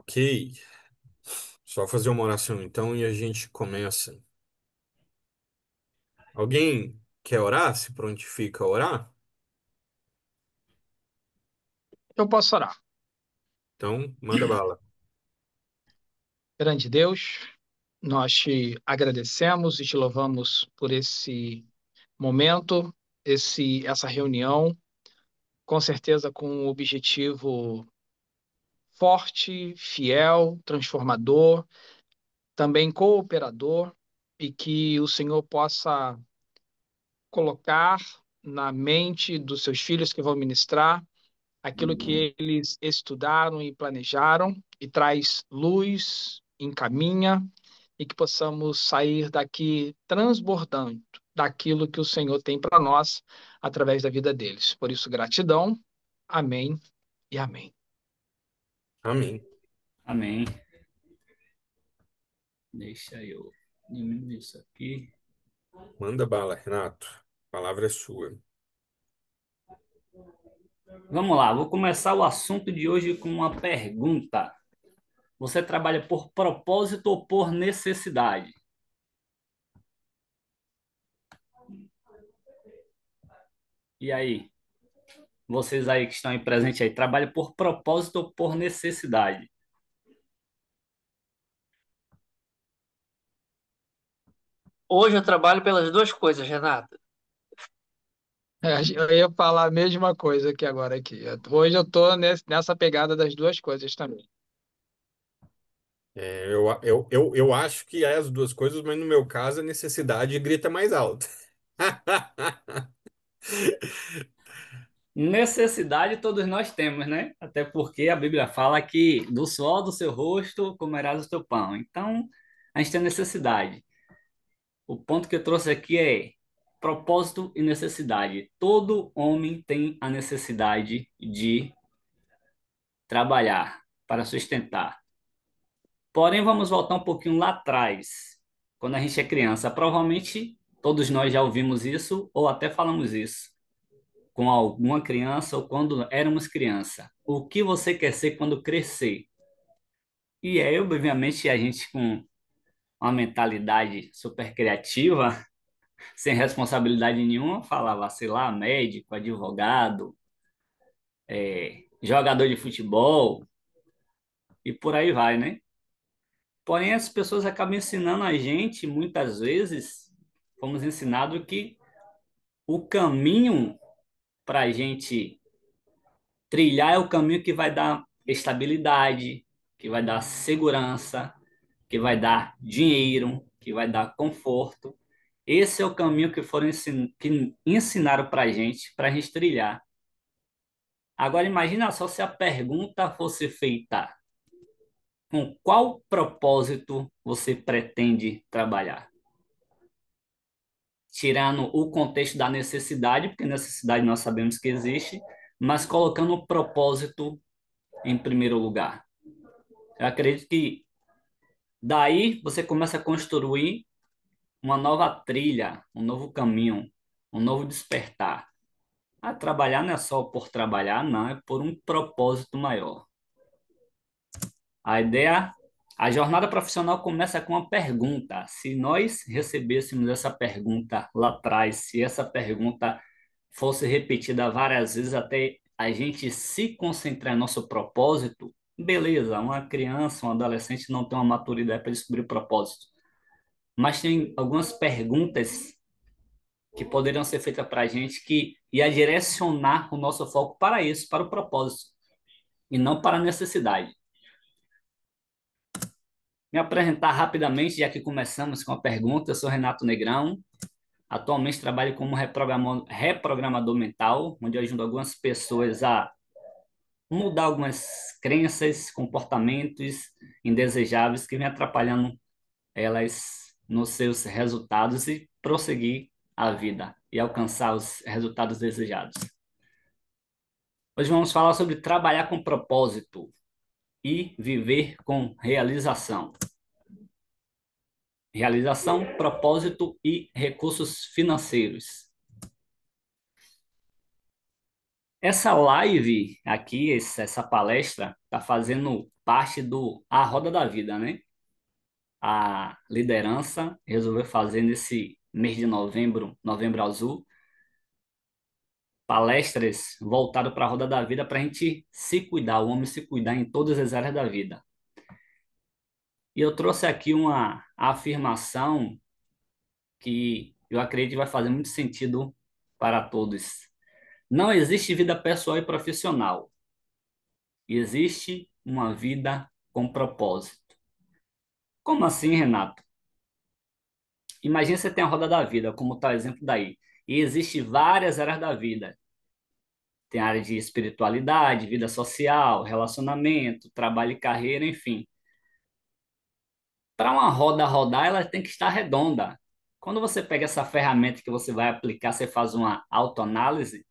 Ok, só fazer uma oração então e a gente começa. Alguém quer orar? Se prontifica a orar? Eu posso orar. Então, manda bala. Grande Deus, nós te agradecemos e te louvamos por esse momento, essa reunião, com certeza com um objetivo forte, fiel, transformador, também cooperador, e que o Senhor possa colocar na mente dos seus filhos que vão ministrar aquilo que eles estudaram e planejaram e traz luz, encaminha e que possamos sair daqui transbordando daquilo que o Senhor tem para nós através da vida deles. Por isso, gratidão. Amém e amém. Amém. Amém. Deixa eu diminuir isso aqui. Manda bala, Renato. A palavra é sua. Vamos lá, vou começar o assunto de hoje com uma pergunta. Você trabalha por propósito ou por necessidade? E aí, vocês aí que estão aí presentes aí, trabalham por propósito ou por necessidade? Hoje eu trabalho pelas duas coisas, Renato. Eu ia falar a mesma coisa aqui agora aqui. Hoje eu estou nessa pegada das duas coisas também. Eu acho que é as duas coisas, mas no meu caso a necessidade grita mais alto. Necessidade todos nós temos, né? Até porque a Bíblia fala que do suor do seu rosto comerás o teu pão. Então, a gente tem necessidade. O ponto que eu trouxe aqui é propósito e necessidade. Todo homem tem a necessidade de trabalhar para sustentar. Porém, vamos voltar um pouquinho lá atrás, quando a gente é criança. Provavelmente todos nós já ouvimos isso ou até falamos isso com alguma criança ou quando éramos criança. O que você quer ser quando crescer? E aí, obviamente, a gente com uma mentalidade super criativa, sem responsabilidade nenhuma, falava, sei lá, médico, advogado, jogador de futebol e por aí vai, né? Porém, as pessoas acabam ensinando a gente, muitas vezes, fomos ensinados que o caminho para a gente trilhar é o caminho que vai dar estabilidade, que vai dar segurança, que vai dar dinheiro, que vai dar conforto. Esse é o caminho que que ensinaram para a gente trilhar. Agora imagina só se a pergunta fosse feita: com qual propósito você pretende trabalhar? Tirando o contexto da necessidade, porque necessidade nós sabemos que existe, mas colocando o propósito em primeiro lugar. Eu acredito que daí você começa a construir uma nova trilha, um novo caminho, um novo despertar. Trabalhar não é só por trabalhar, não, é por um propósito maior. A ideia, a jornada profissional começa com uma pergunta. Se nós recebêssemos essa pergunta lá atrás, se essa pergunta fosse repetida várias vezes até a gente se concentrar em nosso propósito, beleza, uma criança, um adolescente não tem uma maturidade para descobrir o propósito. Mas tem algumas perguntas que poderiam ser feitas para a gente que ia direcionar o nosso foco para isso, para o propósito, e não para a necessidade. Me apresentar rapidamente, já que começamos com a pergunta. Eu sou Renato Negrão. Atualmente trabalho como reprogramador mental, onde eu ajudo algumas pessoas a mudar algumas crenças, comportamentos indesejáveis que vêm atrapalhando elas nos seus resultados e prosseguir a vida e alcançar os resultados desejados. Hoje vamos falar sobre trabalhar com propósito e viver com realização. Realização, propósito e recursos financeiros. Essa live aqui, essa palestra, está fazendo parte do a roda da vida, né? A liderança resolveu fazer nesse mês de novembro, Novembro Azul, palestras voltadas para a roda da vida para a gente se cuidar, o homem se cuidar em todas as áreas da vida. E eu trouxe aqui uma afirmação que eu acredito que vai fazer muito sentido para todos. Não existe vida pessoal e profissional. Existe uma vida com propósito. Como assim, Renato? Imagina você tem a roda da vida, como está o exemplo daí. E existe várias áreas da vida. Tem área de espiritualidade, vida social, relacionamento, trabalho e carreira, enfim. Para uma roda rodar, ela tem que estar redonda. Quando você pega essa ferramenta que você vai aplicar, você faz uma autoanálise,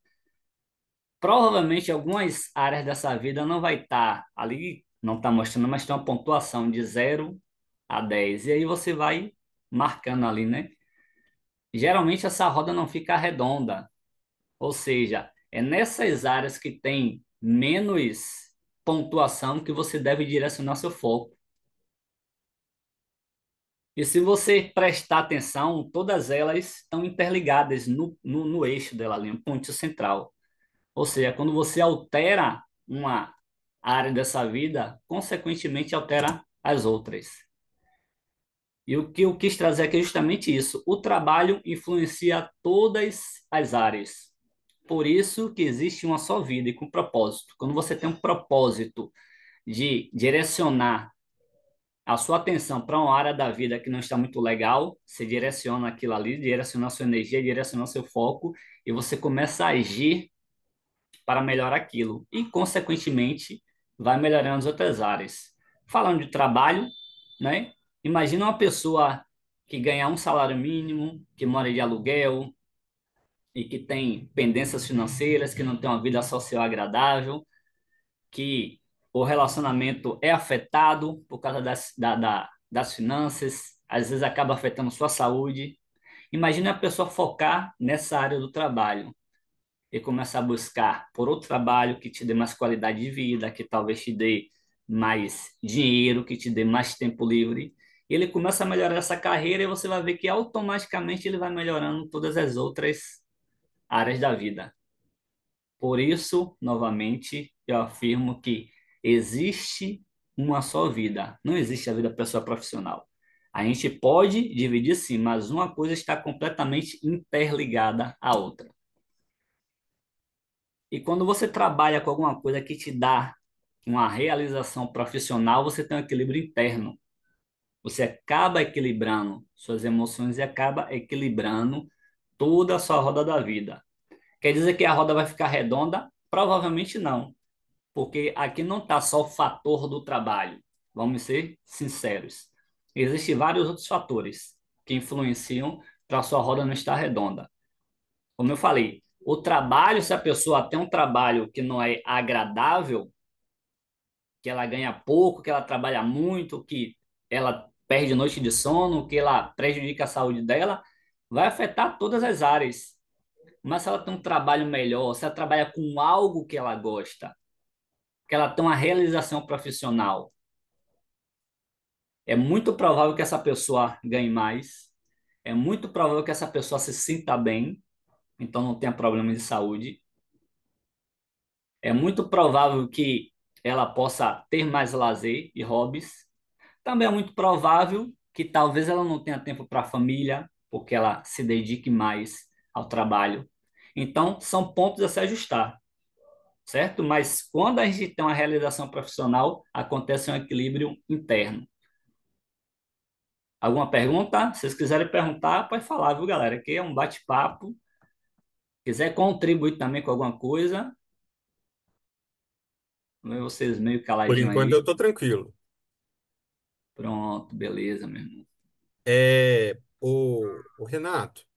provavelmente algumas áreas dessa vida não vai estar ali, não está mostrando, mas tem uma pontuação de 0 a 10. E aí você vai marcando ali, né? Geralmente essa roda não fica redonda, ou seja, é nessas áreas que tem menos pontuação que você deve direcionar seu foco. E se você prestar atenção, todas elas estão interligadas no eixo dela ali, no ponto central. Ou seja, quando você altera uma área dessa vida, consequentemente altera as outras. E o que eu quis trazer aqui é justamente isso. O trabalho influencia todas as áreas. Por isso que existe uma só vida e com propósito. Quando você tem um propósito de direcionar a sua atenção para uma área da vida que não está muito legal, você direciona aquilo ali, direciona a sua energia, direciona o seu foco e você começa a agir para melhorar aquilo e, consequentemente, vai melhorando as outras áreas. Falando de trabalho, né? Imagina uma pessoa que ganha um salário mínimo, que mora de aluguel e que tem pendências financeiras, que não tem uma vida social agradável, que o relacionamento é afetado por causa das finanças, às vezes acaba afetando sua saúde. Imagina a pessoa focar nessa área do trabalho e começar a buscar por outro trabalho que te dê mais qualidade de vida, que talvez te dê mais dinheiro, que te dê mais tempo livre. Ele começa a melhorar essa carreira e você vai ver que automaticamente ele vai melhorando todas as outras áreas da vida. Por isso, novamente, eu afirmo que existe uma só vida, não existe a vida pessoal profissional. A gente pode dividir sim, mas uma coisa está completamente interligada à outra. E quando você trabalha com alguma coisa que te dá uma realização profissional, você tem um equilíbrio interno. Você acaba equilibrando suas emoções e acaba equilibrando toda a sua roda da vida. Quer dizer que a roda vai ficar redonda? Provavelmente não, porque aqui não está só o fator do trabalho. Vamos ser sinceros. Existem vários outros fatores que influenciam para a sua roda não estar redonda. Como eu falei, o trabalho, se a pessoa tem um trabalho que não é agradável, que ela ganha pouco, que ela trabalha muito, que ela perde noite de sono, que ela prejudica a saúde dela, vai afetar todas as áreas. Mas se ela tem um trabalho melhor, se ela trabalha com algo que ela gosta, que ela tem uma realização profissional, é muito provável que essa pessoa ganhe mais, é muito provável que essa pessoa se sinta bem, então não tenha problema de saúde. É muito provável que ela possa ter mais lazer e hobbies. Também é muito provável que talvez ela não tenha tempo para a família, porque ela se dedique mais ao trabalho. Então, são pontos a se ajustar, certo? Mas quando a gente tem uma realização profissional, acontece um equilíbrio interno. Alguma pergunta? Se vocês quiserem perguntar, pode falar, viu, galera? Aqui é um bate-papo. Quiser contribuir também com alguma coisa, vocês meio Por caladinho enquanto eu aí. tô tranquilo. Pronto, beleza, meu irmão. O Renato,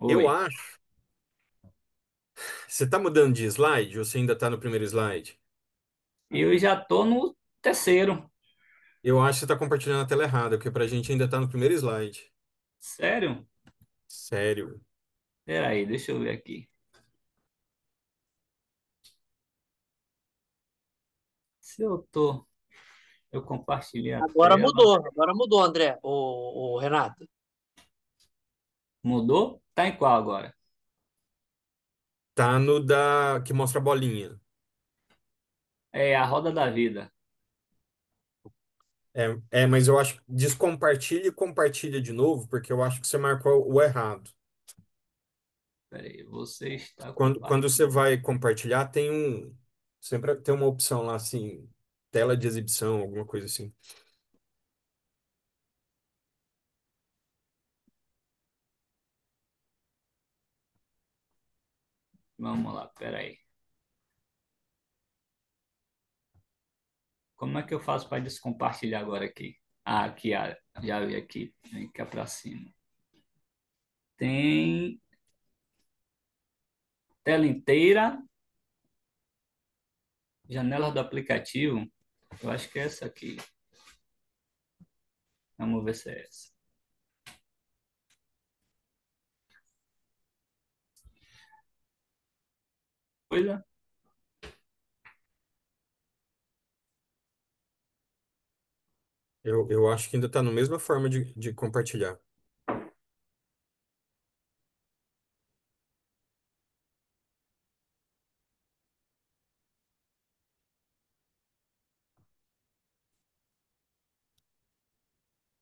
eu Oi. acho. Você tá mudando de slide ou você ainda tá no primeiro slide? Eu já tô no terceiro. Eu acho que você tá compartilhando a tela errada, porque pra gente ainda tá no primeiro slide. Sério? Sério. Peraí, deixa eu ver aqui. Se eu tô. Eu compartilhei a tela. Agora mudou, André, o Renato. Mudou? Tá em qual agora? Tá no da que mostra a bolinha. É a roda da vida. Mas eu acho descompartilha e compartilha de novo, porque eu acho que você marcou o errado. Peraí, você está Quando você compartilhando. vai compartilhar, sempre tem uma opção lá assim, tela de exibição, alguma coisa assim. Vamos lá, peraí. Como é que eu faço para descompartilhar agora aqui? Ah, aqui, já vi aqui. Vem cá para cima. Tem tela inteira, janela do aplicativo. Eu acho que é essa aqui. Vamos ver se é essa. Coisa. Eu acho que ainda está na mesma forma de compartilhar.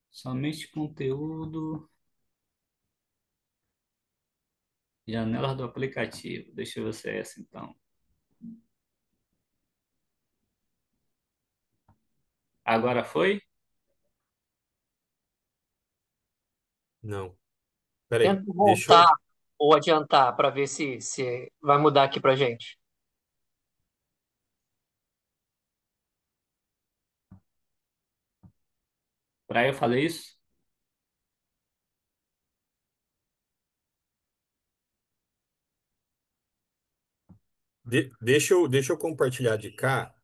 Somente conteúdo. Janela do aplicativo. Deixa eu ver se é essa então. Agora foi? Não. Peraí, Tenta deixa voltar eu. ou adiantar para ver se vai mudar aqui pra gente. Para eu fazer isso? Deixa eu compartilhar de cá.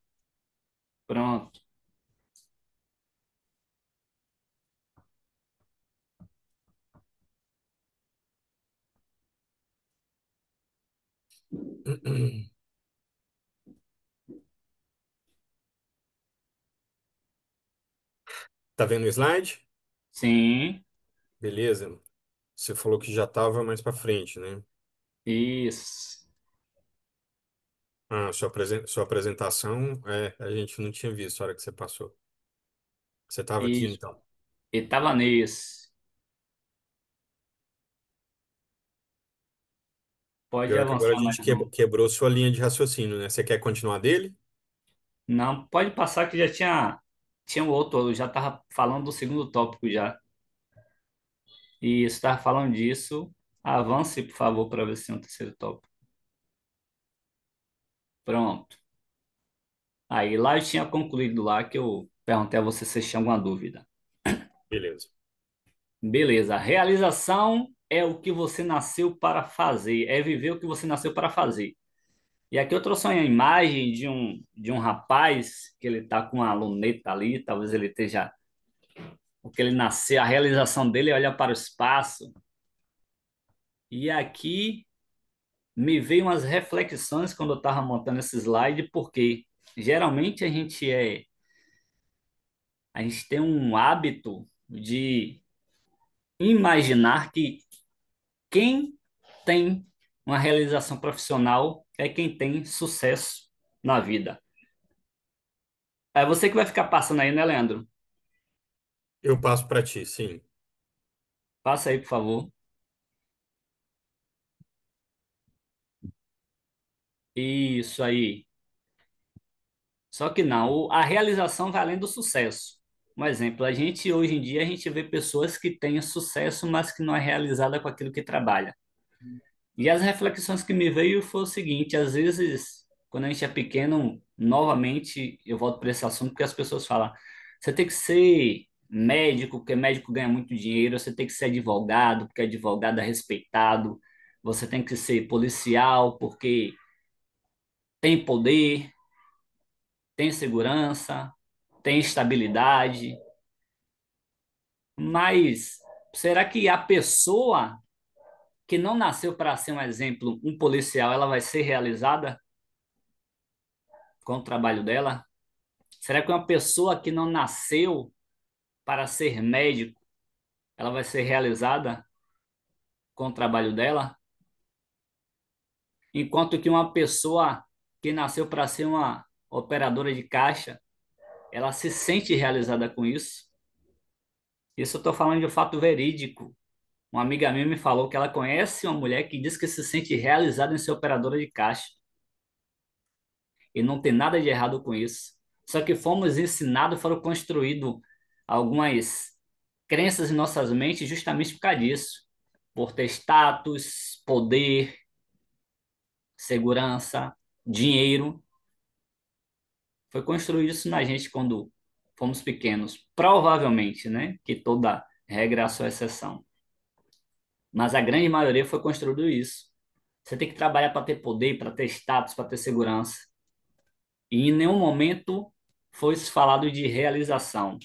Pronto. Tá vendo o slide? Sim, Beleza. Você falou que já estava mais para frente, né? isso. Ah, sua apresentação, a gente não tinha visto a hora que você passou. Você estava aqui, Isso. então. E tava nesse. Pode Pior que agora a avançar gente mais um. quebrou sua linha de raciocínio, né? Você quer continuar dele? Não, pode passar que já tinha um outro, eu já estava falando do segundo tópico já. E você estava falando disso. Avance, por favor, para ver se tem um terceiro tópico. Pronto. Aí lá eu tinha concluído lá que eu perguntei a você se tinha alguma dúvida. Beleza. Beleza. Realização é o que você nasceu para fazer, é viver o que você nasceu para fazer. E aqui eu trouxe uma imagem de um rapaz que ele tá com uma luneta ali, talvez ele esteja, porque ele nasceu, a realização dele é olhar para o espaço. E aqui me veio umas reflexões quando eu estava montando esse slide, porque geralmente a gente tem um hábito de imaginar que quem tem uma realização profissional é quem tem sucesso na vida. É você que vai ficar passando aí, né, Leandro? Eu passo para ti, sim. Passa aí, por favor. Isso aí. Só que não, a realização vai além do sucesso. Um exemplo, a gente hoje em dia a gente vê pessoas que têm sucesso, mas que não é realizada com aquilo que trabalha. E as reflexões que me veio foi o seguinte, às vezes, quando a gente é pequeno, novamente eu volto para esse assunto porque as pessoas falam, você tem que ser médico, porque médico ganha muito dinheiro, você tem que ser advogado, porque advogado é respeitado, você tem que ser policial, porque tem poder, tem segurança, tem estabilidade. Mas será que a pessoa que não nasceu para ser um exemplo, um policial, ela vai ser realizada com o trabalho dela? Será que uma pessoa que não nasceu para ser médico, ela vai ser realizada com o trabalho dela? Enquanto que uma pessoa que nasceu para ser uma operadora de caixa, ela se sente realizada com isso? Isso eu estou falando de um fato verídico. Uma amiga minha me falou que ela conhece uma mulher que diz que se sente realizada em ser operadora de caixa. E não tem nada de errado com isso. Só que fomos ensinados, foram construídas algumas crenças em nossas mentes justamente por causa disso. Por ter status, poder, segurança, dinheiro. Foi construído isso na gente quando fomos pequenos. Provavelmente, né? Que toda regra é a sua exceção. Mas a grande maioria foi construído isso. Você tem que trabalhar para ter poder, para ter status, para ter segurança. E em nenhum momento foi falado de realização.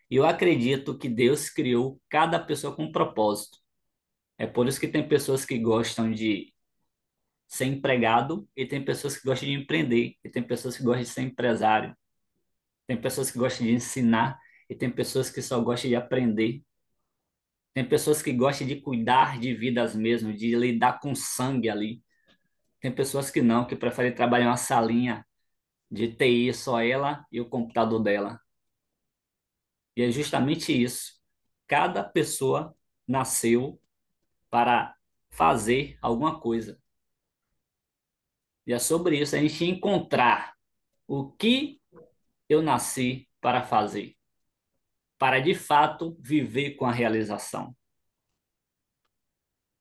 E eu acredito que Deus criou cada pessoa com um propósito. É por isso que tem pessoas que gostam de ser empregado e tem pessoas que gostam de empreender e tem pessoas que gostam de ser empresário. Tem pessoas que gostam de ensinar e tem pessoas que só gostam de aprender. Tem pessoas que gostam de cuidar de vidas mesmo, de lidar com sangue ali. Tem pessoas que não, que preferem trabalhar em uma salinha de TI, só ela e o computador dela. E é justamente isso. Cada pessoa nasceu para fazer alguma coisa. E é sobre isso a gente encontrar o que eu nasci para fazer, para de fato viver com a realização,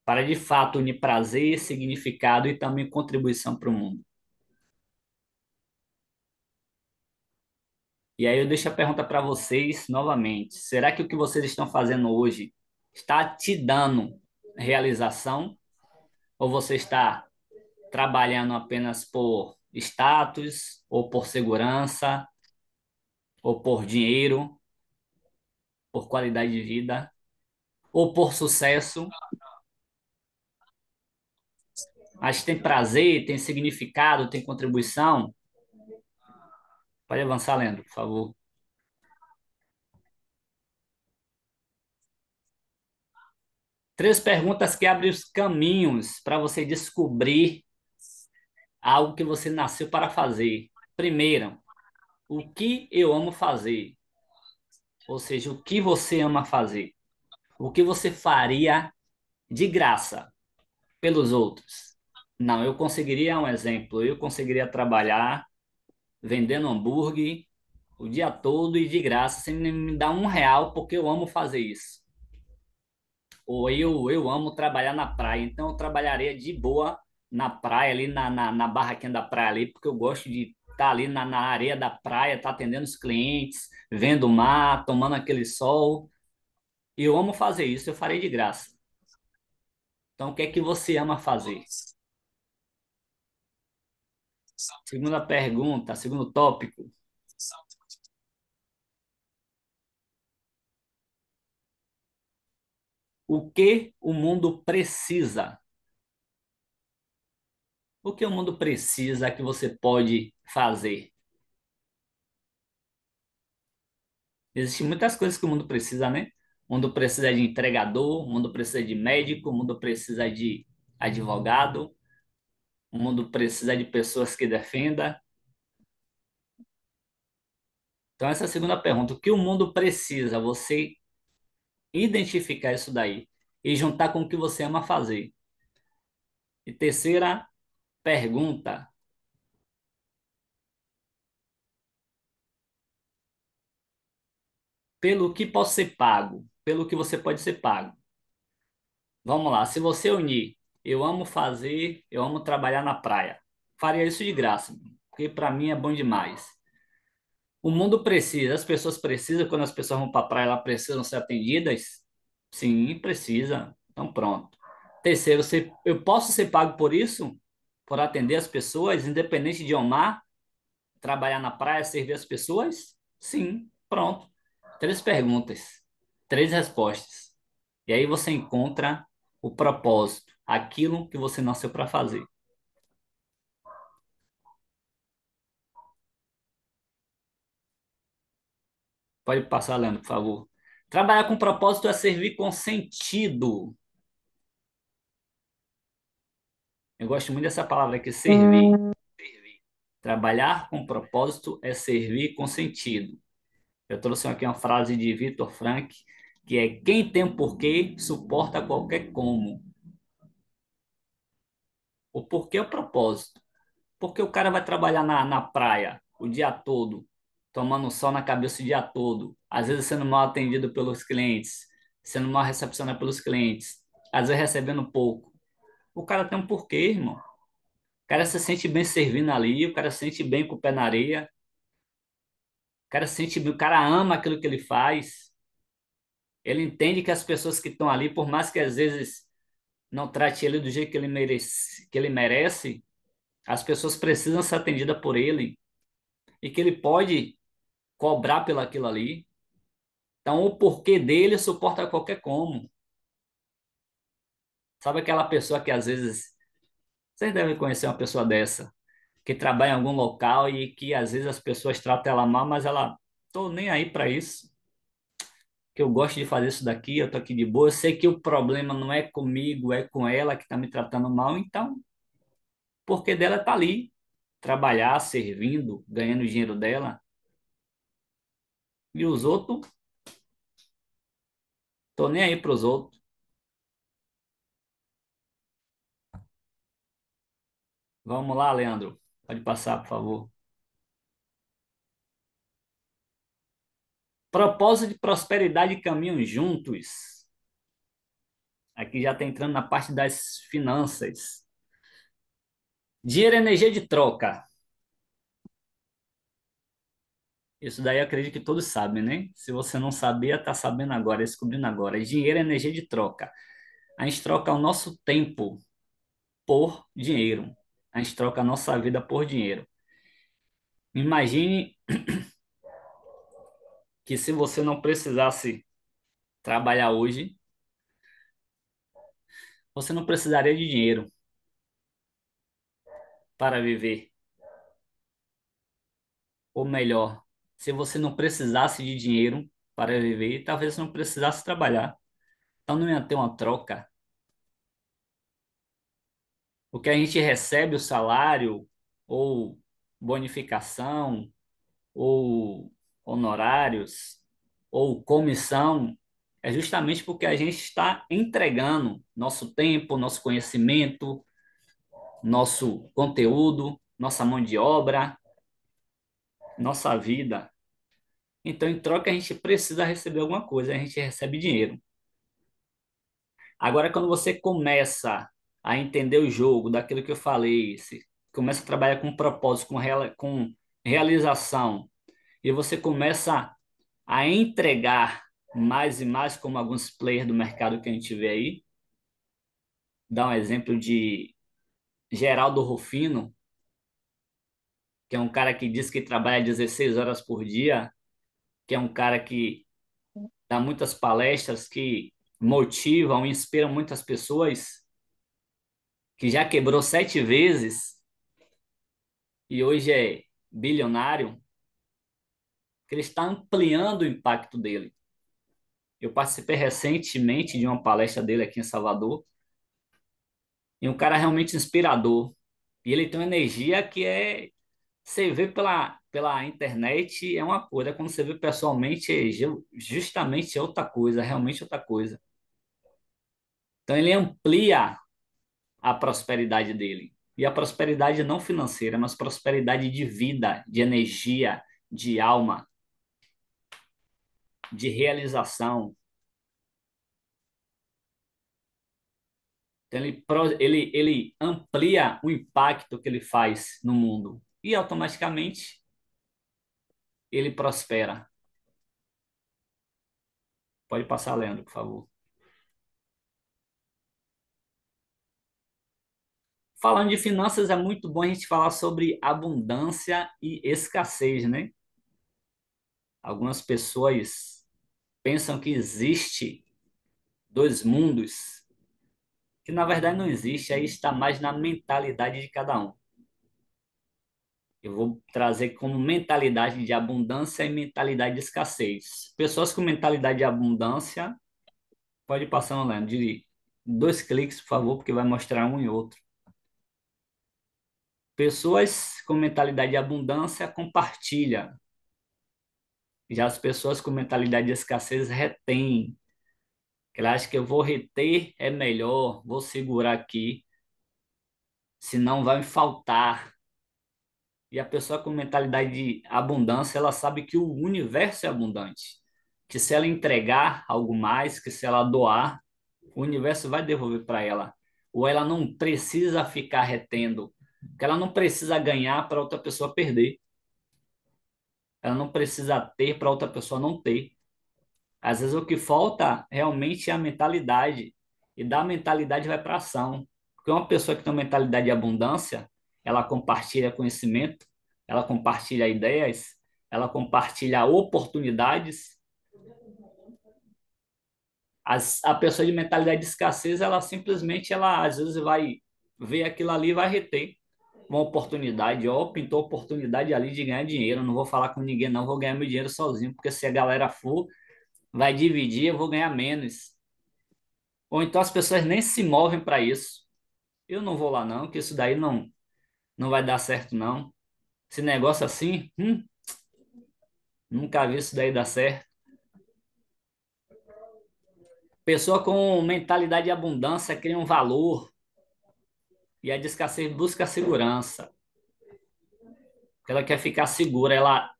para de fato unir prazer, significado e também contribuição para o mundo. E aí eu deixo a pergunta para vocês novamente. Será que o que vocês estão fazendo hoje está te dando realização? Ou você está trabalhando apenas por status, ou por segurança, ou por dinheiro, por qualidade de vida, ou por sucesso? Mas tem prazer, tem significado, tem contribuição? Pode avançar, Leandro, por favor. Três perguntas que abrem os caminhos para você descobrir algo que você nasceu para fazer. Primeiro, o que eu amo fazer? Ou seja, o que você ama fazer? O que você faria de graça pelos outros? Não, eu conseguiria um exemplo. Eu conseguiria trabalhar vendendo hambúrguer o dia todo e de graça, sem me dar R$ 1, porque eu amo fazer isso. Ou eu amo trabalhar na praia, então eu trabalharia de boa na praia, ali na barraquinha da praia ali, porque eu gosto de estar ali na areia da praia, estar atendendo os clientes, vendo o mar, tomando aquele sol. E eu amo fazer isso, eu farei de graça. Então, o que é que você ama fazer? Segunda pergunta, segundo tópico. O que o mundo precisa? O que o mundo precisa que você pode fazer? Existem muitas coisas que o mundo precisa, né? O mundo precisa de entregador, o mundo precisa de médico, o mundo precisa de advogado, o mundo precisa de pessoas que defendam. Então, essa é a segunda pergunta. O que o mundo precisa? Você identificar isso daí e juntar com o que você ama fazer. E terceira pergunta. Pelo que posso ser pago? Pelo que você pode ser pago? Vamos lá. Se você unir, eu amo fazer, eu amo trabalhar na praia. Faria isso de graça, porque para mim é bom demais. O mundo precisa, as pessoas precisam, quando as pessoas vão para a praia, elas precisam ser atendidas? Sim, precisa. Então, pronto. Terceiro, eu posso ser pago por isso? Por atender as pessoas, independente de amar, trabalhar na praia, servir as pessoas? Sim, pronto. Três perguntas, três respostas. E aí você encontra o propósito, aquilo que você nasceu para fazer. Pode passar, Leandro, por favor. Trabalhar com propósito é servir com sentido. Eu gosto muito dessa palavra aqui, servir. Trabalhar com propósito é servir com sentido. Eu trouxe aqui uma frase de Viktor Frankl, que é: quem tem um porquê suporta qualquer como. O porquê é o propósito. Porque o cara vai trabalhar na praia o dia todo, tomando sol na cabeça o dia todo, às vezes sendo mal atendido pelos clientes, sendo mal recepcionado pelos clientes, às vezes recebendo pouco. O cara tem um porquê, irmão. O cara se sente bem servindo ali, o cara se sente bem com o pé na areia, o cara se sente bem, o cara ama aquilo que ele faz. Ele entende que as pessoas que estão ali, por mais que às vezes não trate ele do jeito que ele merece, as pessoas precisam ser atendidas por ele e que ele pode cobrar pelo aquilo ali. Então, o porquê dele suporta qualquer como. Sabe aquela pessoa que às vezes, vocês devem conhecer uma pessoa dessa, que trabalha em algum local e que às vezes as pessoas tratam ela mal, mas ela, tô nem aí para isso, que eu gosto de fazer isso daqui, eu tô aqui de boa, eu sei que o problema não é comigo, é com ela que tá me tratando mal, então, o porquê dela tá ali, trabalhar, servindo, ganhando o dinheiro dela, e os outros, tô nem aí pros outros. Vamos lá, Leandro. Pode passar, por favor. Propósito de prosperidade caminham juntos. Aqui já está entrando na parte das finanças. Dinheiro é energia de troca. Isso daí eu acredito que todos sabem, né? Se você não sabia, está sabendo agora, descobrindo agora. Dinheiro é energia de troca. A gente troca o nosso tempo por dinheiro. A gente troca a nossa vida por dinheiro. Imagine que se você não precisasse trabalhar hoje, você não precisaria de dinheiro para viver. Ou melhor, se você não precisasse de dinheiro para viver, talvez você não precisasse trabalhar. Então não ia ter uma troca. O que a gente recebe, o salário, ou bonificação, ou honorários, ou comissão, é justamente porque a gente está entregando nosso tempo, nosso conhecimento, nosso conteúdo, nossa mão de obra, nossa vida. Então, em troca, a gente precisa receber alguma coisa, a gente recebe dinheiro. Agora, quando você começa a entender o jogo, daquilo que eu falei, se começa a trabalhar com propósito, com realização, e você começa a entregar mais e mais, como alguns players do mercado que a gente vê aí, dá um exemplo de Geraldo Rufino, que é um cara que diz que trabalha 16 horas por dia, que é um cara que dá muitas palestras, que motivam, inspiram muitas pessoas, que já quebrou 7 vezes e hoje é bilionário, que ele está ampliando o impacto dele. Eu participei recentemente de uma palestra dele aqui em Salvador, e um cara realmente inspirador. E ele tem uma energia que é. Você vê pela internet é uma coisa, quando você vê pessoalmente é justamente outra coisa, realmente outra coisa. Então ele amplia a prosperidade dele. E a prosperidade não financeira, mas prosperidade de vida, de energia, de alma, de realização. Então, ele amplia o impacto que ele faz no mundo e automaticamente ele prospera. Pode passar, Leandro, por favor. Falando de finanças, é muito bom a gente falar sobre abundância e escassez, né? Algumas pessoas pensam que existe dois mundos, que na verdade não existe, aí está mais na mentalidade de cada um. Eu vou trazer como mentalidade de abundância e mentalidade de escassez. Pessoas com mentalidade de abundância, pode passar, não lembro, de 2 cliques, por favor, porque vai mostrar um e outro. Pessoas com mentalidade de abundância compartilha. Já as pessoas com mentalidade de escassez retêm. Ela acha que eu vou reter é melhor, vou segurar aqui, senão vai me faltar. E a pessoa com mentalidade de abundância, ela sabe que o universo é abundante. Que se ela entregar algo mais, que se ela doar, o universo vai devolver para ela. Ou ela não precisa ficar retendo, que ela não precisa ganhar para outra pessoa perder. Ela não precisa ter para outra pessoa não ter. Às vezes o que falta realmente é a mentalidade. E da mentalidade vai para a ação. Porque uma pessoa que tem uma mentalidade de abundância, ela compartilha conhecimento, ela compartilha ideias, ela compartilha oportunidades. A pessoa de mentalidade de escassez, ela simplesmente, ela às vezes vai ver aquilo ali e vai reter uma oportunidade. Ó, pintou oportunidade ali de ganhar dinheiro. Não vou falar com ninguém, não, vou ganhar meu dinheiro sozinho, porque se a galera for, vai dividir, eu vou ganhar menos. Ou então as pessoas nem se movem para isso. Eu não vou lá não, que isso daí não vai dar certo não. Esse negócio assim, nunca vi isso daí dar certo. Pessoa com mentalidade de abundância cria um valor e a de escassez busca a segurança. Ela quer ficar segura, ela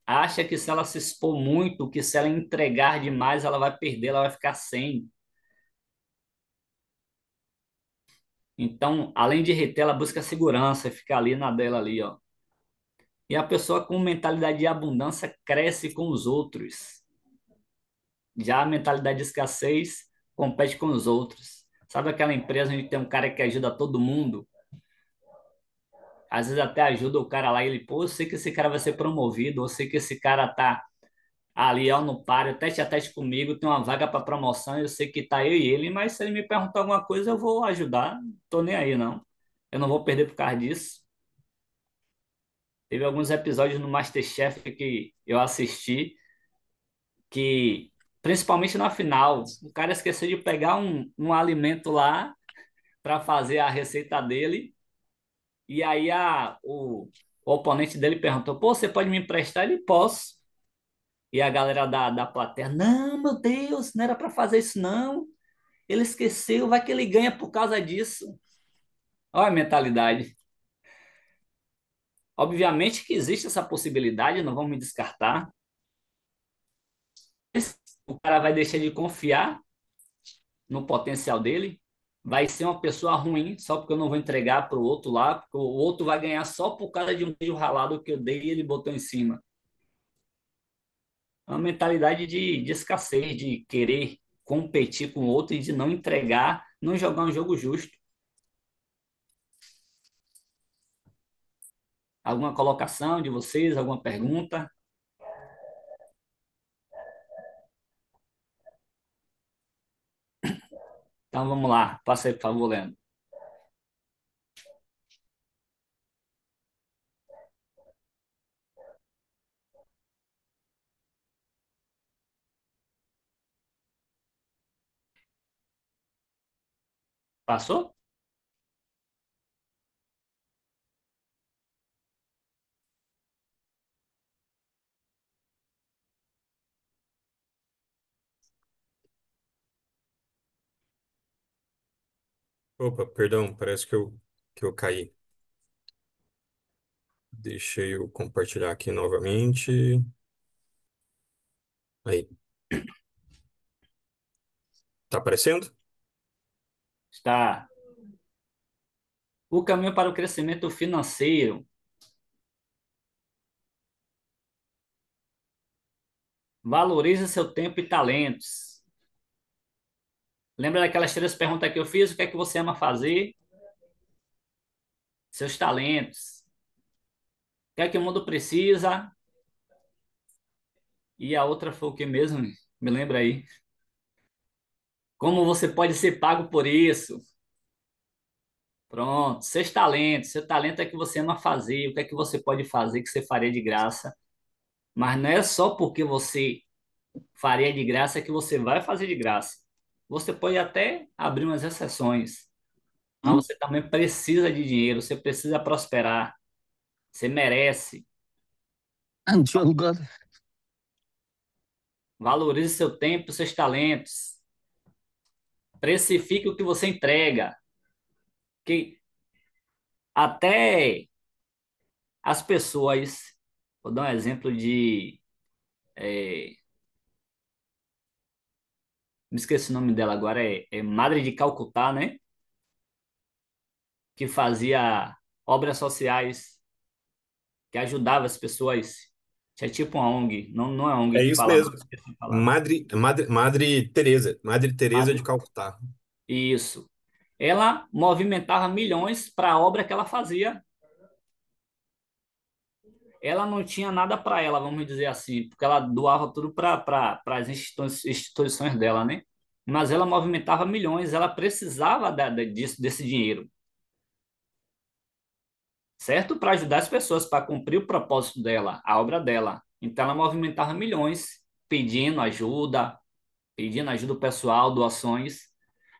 acha que se ela se expor muito, que se ela entregar demais, ela vai perder, ela vai ficar sem. Então, além de reter, ela busca segurança e fica ali na dela ali, ó. E a pessoa com mentalidade de abundância cresce com os outros. Já a mentalidade de escassez compete com os outros. Sabe aquela empresa onde tem um cara que ajuda todo mundo? Às vezes até ajuda o cara lá e ele, pô, eu sei que esse cara vai ser promovido, eu sei que esse cara tá ali, ó, no páreo, teste a teste comigo, tem uma vaga para promoção, eu sei que tá eu e ele, mas se ele me perguntar alguma coisa, eu vou ajudar, não tô nem aí, não. Eu não vou perder por causa disso. Teve alguns episódios no MasterChef que eu assisti, que, principalmente na final, o cara esqueceu de pegar um alimento lá para fazer a receita dele, e aí o oponente dele perguntou, pô, você pode me emprestar? Ele, posso. E a galera da plateia, não, meu Deus, não era para fazer isso, não. Ele esqueceu, vai que ele ganha por causa disso. Olha a mentalidade. Obviamente que existe essa possibilidade, não vamos me descartar. O cara vai deixar de confiar no potencial dele, vai ser uma pessoa ruim só porque eu não vou entregar para o outro lá, porque o outro vai ganhar só por causa de um beijo ralado que eu dei e ele botou em cima. É uma mentalidade de escassez, de querer competir com o outro e de não entregar, não jogar um jogo justo. Alguma colocação de vocês, alguma pergunta? Então vamos lá, passa aí, por favor, Leandro. Passou? Opa, perdão, parece que eu caí. Deixa eu compartilhar aqui novamente. Aí, tá aparecendo? Está. O caminho para o crescimento financeiro. Valorize seu tempo e talentos. Lembra daquelas 3 perguntas que eu fiz? O que é que você ama fazer? Seus talentos. O que é que o mundo precisa? E a outra foi o que mesmo? Me lembra aí. Como você pode ser pago por isso? Pronto, seus talentos. Seu talento é que você ama fazer, o que é que você pode fazer que você faria de graça. Mas não é só porque você faria de graça que você vai fazer de graça. Você pode até abrir umas exceções, mas você também precisa de dinheiro, você precisa prosperar, você merece. Valorize seu tempo, seus talentos. Precifique o que você entrega. Que até as pessoas, vou dar um exemplo de, é, me esqueci o nome dela agora, é Madre de Calcutá, né? Que fazia obras sociais, que ajudava as pessoas. É tipo uma ONG, não é ONG É que isso fala, não, mesmo. esqueci de falar. Madre Teresa de Madre- Calcutá. Isso. Ela movimentava milhões para a obra que ela fazia. Ela não tinha nada para ela, vamos dizer assim, porque ela doava tudo para as instituições dela, né? Mas ela movimentava milhões, ela precisava desse dinheiro, certo? Para ajudar as pessoas, para cumprir o propósito dela, a obra dela. Então ela movimentava milhões, pedindo ajuda pessoal, doações.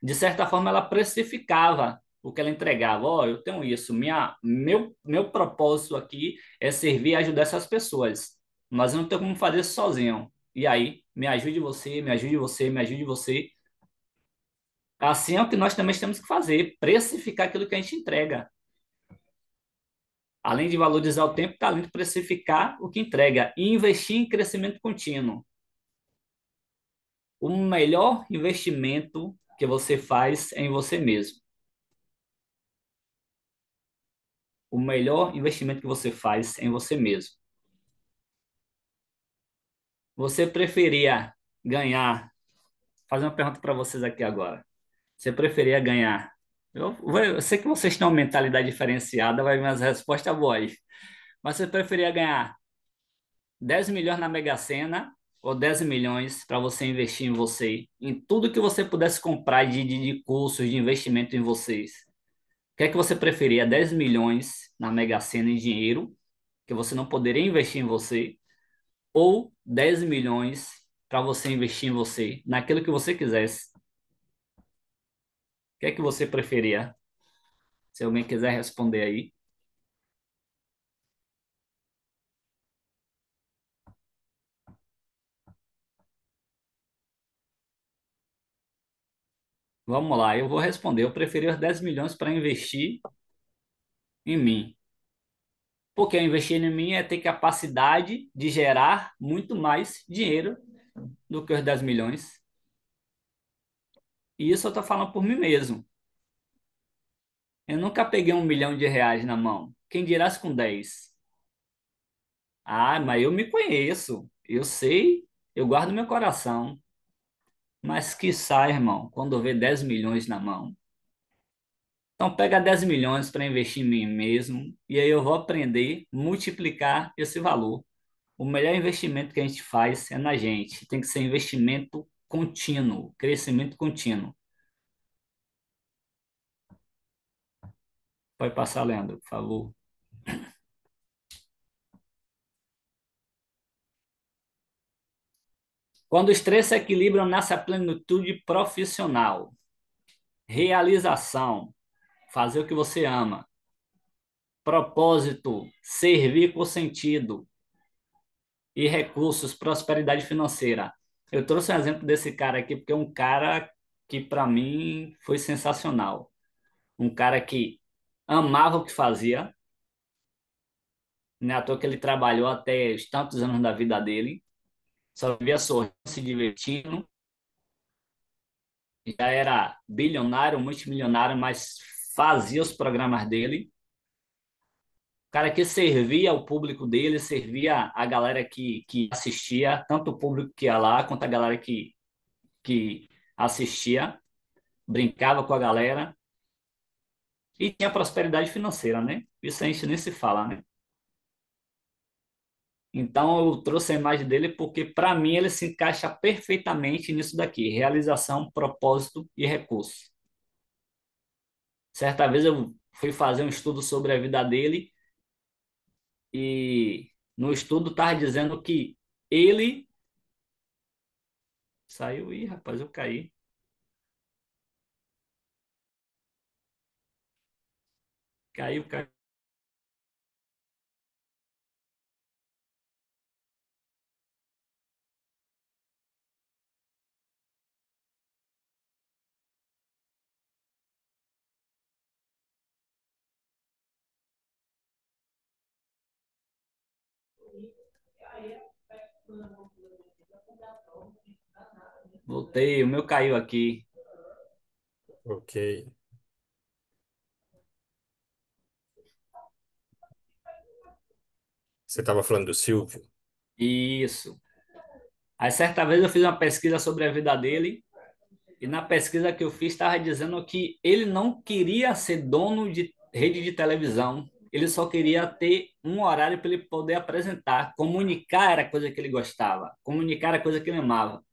De certa forma, ela precificava o que ela entregava. Ó, eu tenho isso, meu propósito aqui é servir e ajudar essas pessoas, mas eu não tenho como fazer isso sozinho. E aí, me ajude você, me ajude você, me ajude você. Assim é o que nós também temos que fazer, precificar aquilo que a gente entrega. Além de valorizar o tempo, talento, precificar o que entrega e investir em crescimento contínuo. O melhor investimento que você faz é em você mesmo. O melhor investimento que você faz é em você mesmo. Você preferia ganhar? Fazer uma pergunta para vocês aqui agora. Você preferia ganhar? Eu sei que vocês têm uma mentalidade diferenciada, vai vir as respostas boas. Mas você preferia ganhar 10 milhões na Mega Sena ou 10 milhões para você investir em você, em tudo que você pudesse comprar de cursos, de investimento em vocês? O que é que você preferia? 10 milhões na Mega Sena em dinheiro, que você não poderia investir em você, ou 10 milhões para você investir em você, naquilo que você quisesse? O que é que você preferia? Se alguém quiser responder aí. Vamos lá, eu vou responder. Eu preferi os 10 milhões para investir em mim. Porque investir em mim é ter capacidade de gerar muito mais dinheiro do que os 10 milhões. E isso eu estou falando por mim mesmo. Eu nunca peguei R$ 1 milhão na mão. Quem dirá se com 10? Ah, mas eu me conheço. Eu sei, eu guardo meu coração. Mas quiçá, irmão, quando eu ver 10 milhões na mão. Então pega 10 milhões para investir em mim mesmo e aí eu vou aprender a multiplicar esse valor. O melhor investimento que a gente faz é na gente. Tem que ser investimento contínuo, crescimento contínuo. Pode passar, Leandro, por favor. Quando os três se equilibram, nasce a plenitude profissional. Realização, fazer o que você ama. Propósito, servir com sentido. E recursos, prosperidade financeira. Eu trouxe um exemplo desse cara aqui porque é um cara que para mim foi sensacional. Um cara que amava o que fazia, não é à toa que ele trabalhou até os tantos anos da vida dele, só via sorrindo, se divertindo, já era bilionário, multimilionário, mas fazia os programas dele. O cara que servia o público dele, servia a galera que assistia, tanto o público que ia lá, quanto a galera que assistia, brincava com a galera e tinha prosperidade financeira, né? Isso a gente nem se fala, né? Então eu trouxe a imagem dele porque para mim ele se encaixa perfeitamente nisso daqui: realização, propósito e recurso. Certa vez eu fui fazer um estudo sobre a vida dele e no estudo estava dizendo que ele saiu. Ih, rapaz, eu caí. Caiu, caiu. Voltei, o meu caiu aqui. Ok. Você estava falando do Silvio? Isso. Aí certa vez eu fiz uma pesquisa sobre a vida dele e na pesquisa que eu fiz estava dizendo que ele não queria ser dono de rede de televisão. Ele só queria ter um horário para ele poder apresentar. Comunicar era a coisa que ele gostava. Comunicar era a coisa que ele amava.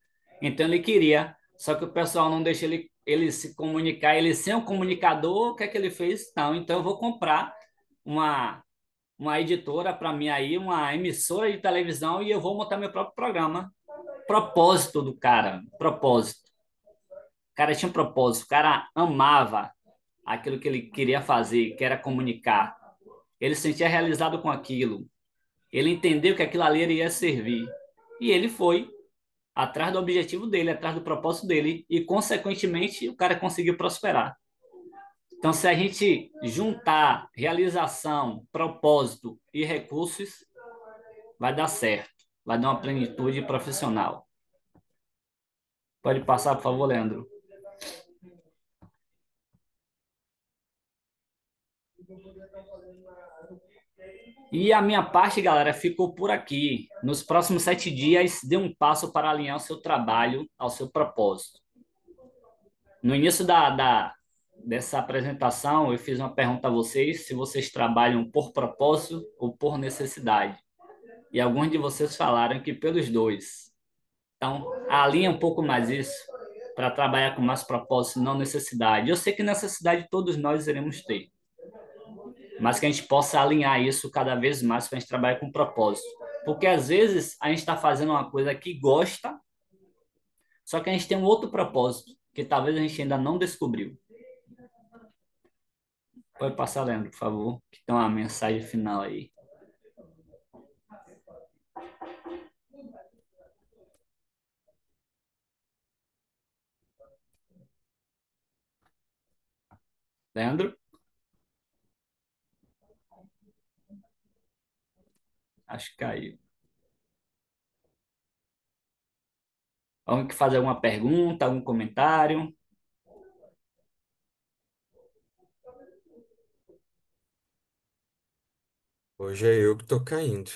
Então ele queria, só que o pessoal não deixa ele se comunicar. Ele sem o comunicador, o que é que ele fez? Não, então eu vou comprar uma uma editora para mim aí, uma emissora de televisão e eu vou montar meu próprio programa. Propósito do cara, propósito. O cara tinha um propósito, o cara amava aquilo que ele queria fazer, que era comunicar. Ele se sentia realizado com aquilo. Ele entendeu que aquilo ali ia servir. E ele foi atrás do objetivo dele, atrás do propósito dele e, consequentemente, o cara conseguiu prosperar. Então, se a gente juntar realização, propósito e recursos, vai dar certo, vai dar uma plenitude profissional. Pode passar, por favor, Leandro. E a minha parte, galera, ficou por aqui. Nos próximos 7 dias, dê um passo para alinhar o seu trabalho ao seu propósito. No início dessa apresentação, eu fiz uma pergunta a vocês, se vocês trabalham por propósito ou por necessidade. E alguns de vocês falaram que pelos dois. Então, alinha um pouco mais isso para trabalhar com mais propósito, não necessidade. Eu sei que necessidade todos nós iremos ter, mas que a gente possa alinhar isso cada vez mais para a gente trabalhar com propósito. Porque às vezes a gente está fazendo uma coisa que gosta, só que a gente tem um outro propósito que talvez a gente ainda não descobriu. Pode passar, Leandro, por favor, que tem uma mensagem final aí. Leandro? Acho que caiu. Alguém que fazer alguma pergunta, algum comentário? Hoje é eu que tô caindo.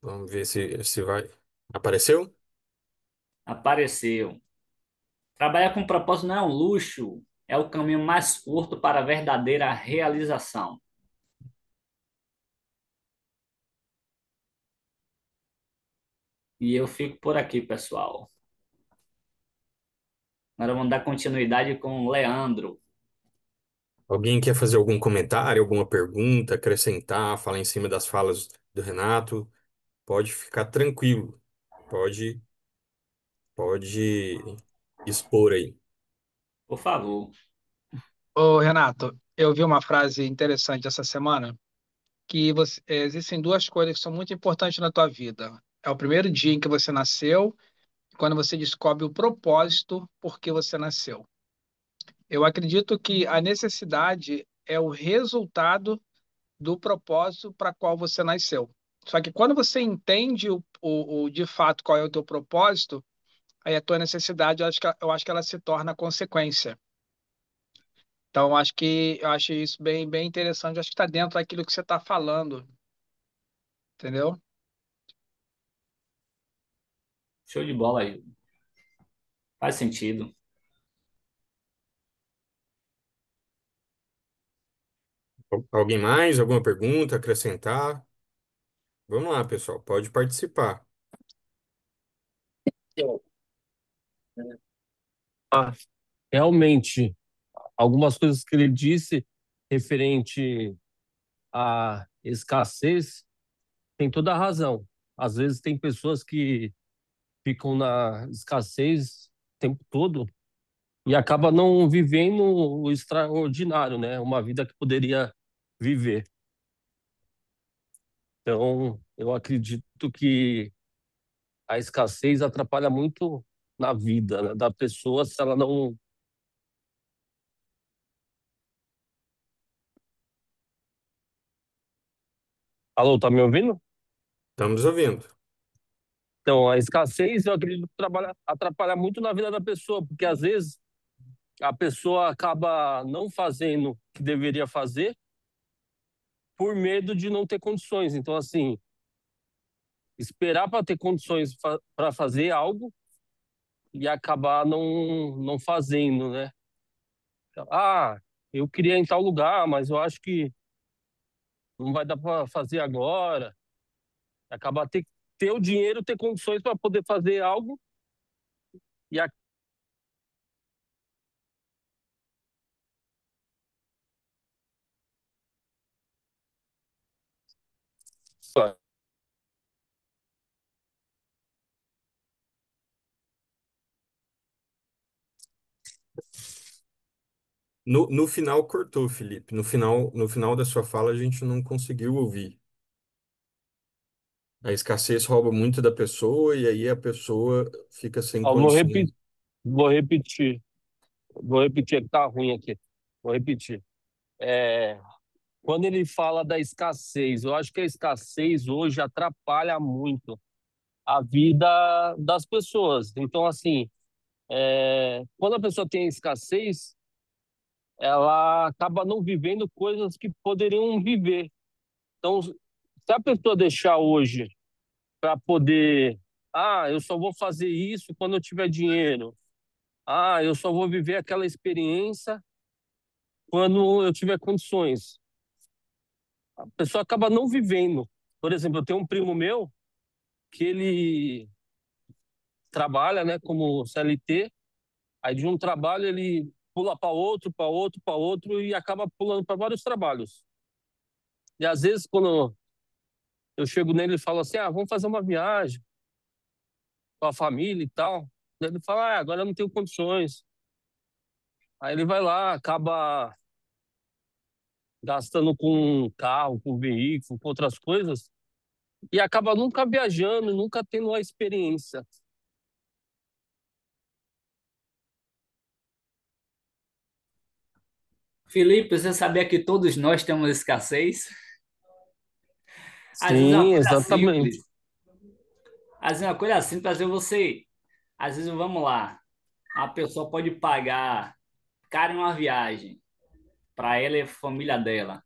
Vamos ver se vai. Apareceu? Apareceu. Trabalhar com propósito não é um luxo, é o caminho mais curto para a verdadeira realização. E eu fico por aqui, pessoal. Agora vamos dar continuidade com o Leandro. Alguém quer fazer algum comentário, alguma pergunta, acrescentar, falar em cima das falas do Renato? Pode ficar tranquilo. Pode, pode expor aí. Por favor. Ô, Renato, eu vi uma frase interessante essa semana que existem duas coisas que são muito importantes na tua vida. É o primeiro dia em que você nasceu, e quando você descobre o propósito por que você nasceu. Eu acredito que a necessidade é o resultado do propósito para qual você nasceu. Só que quando você entende de fato qual é o teu propósito, aí a tua necessidade, eu acho que ela se torna consequência. Então, eu acho isso bem interessante. Eu acho que está dentro daquilo que você está falando, entendeu? Show de bola aí. Faz sentido. Alguém mais? Alguma pergunta, acrescentar? Vamos lá, pessoal, pode participar. Ah, realmente. algumas coisas que ele disse referente à escassez, tem toda a razão. Às vezes tem pessoas que ficam na escassez o tempo todo e acaba não vivendo o extraordinário, né? Uma vida que poderia viver. Então, eu acredito que a escassez atrapalha muito na vida, né, da pessoa se ela não. Alô, tá me ouvindo? Estamos ouvindo. Então, a escassez, eu acredito que atrapalha muito na vida da pessoa, porque às vezes a pessoa acaba não fazendo o que deveria fazer por medo de não ter condições. Então, assim, esperar para ter condições para fazer algo e acabar não fazendo, né? Ah, eu queria ir em tal lugar, mas eu acho que não vai dar para fazer agora. Acabar ter o dinheiro, ter condições para poder fazer algo e No final cortou, Felipe. No final da sua fala a gente não conseguiu ouvir. A escassez rouba muito da pessoa e aí a pessoa fica sem ó, vou condição. repetir, vou repetir, vou repetir, que tá ruim aqui. Vou repetir. É, quando ele fala da escassez, eu acho que a escassez hoje atrapalha muito a vida das pessoas. Então, assim, quando a pessoa tem escassez, ela acaba não vivendo coisas que poderiam viver. Então, se a pessoa deixar hoje para poder, eu só vou fazer isso quando eu tiver dinheiro. Eu só vou viver aquela experiência quando eu tiver condições. A pessoa acaba não vivendo. Por exemplo, eu tenho um primo meu que ele trabalha, né, como CLT, aí de um trabalho ele pula para outro, para outro, para outro e acaba pulando para vários trabalhos. E às vezes quando eu chego nele e falo assim: vamos fazer uma viagem com a família e tal. Ele fala: agora eu não tenho condições. Aí ele vai lá, acaba gastando com carro, com veículo, com outras coisas, e acaba nunca viajando, nunca tendo a experiência. Felipe, você sabia que todos nós temos escassez? Às vezes é uma Sim, coisa exatamente. simples. Às vezes é uma coisa simples, às vezes você. Às vezes, vamos lá, a pessoa pode pagar caro em uma viagem para ela e a família dela.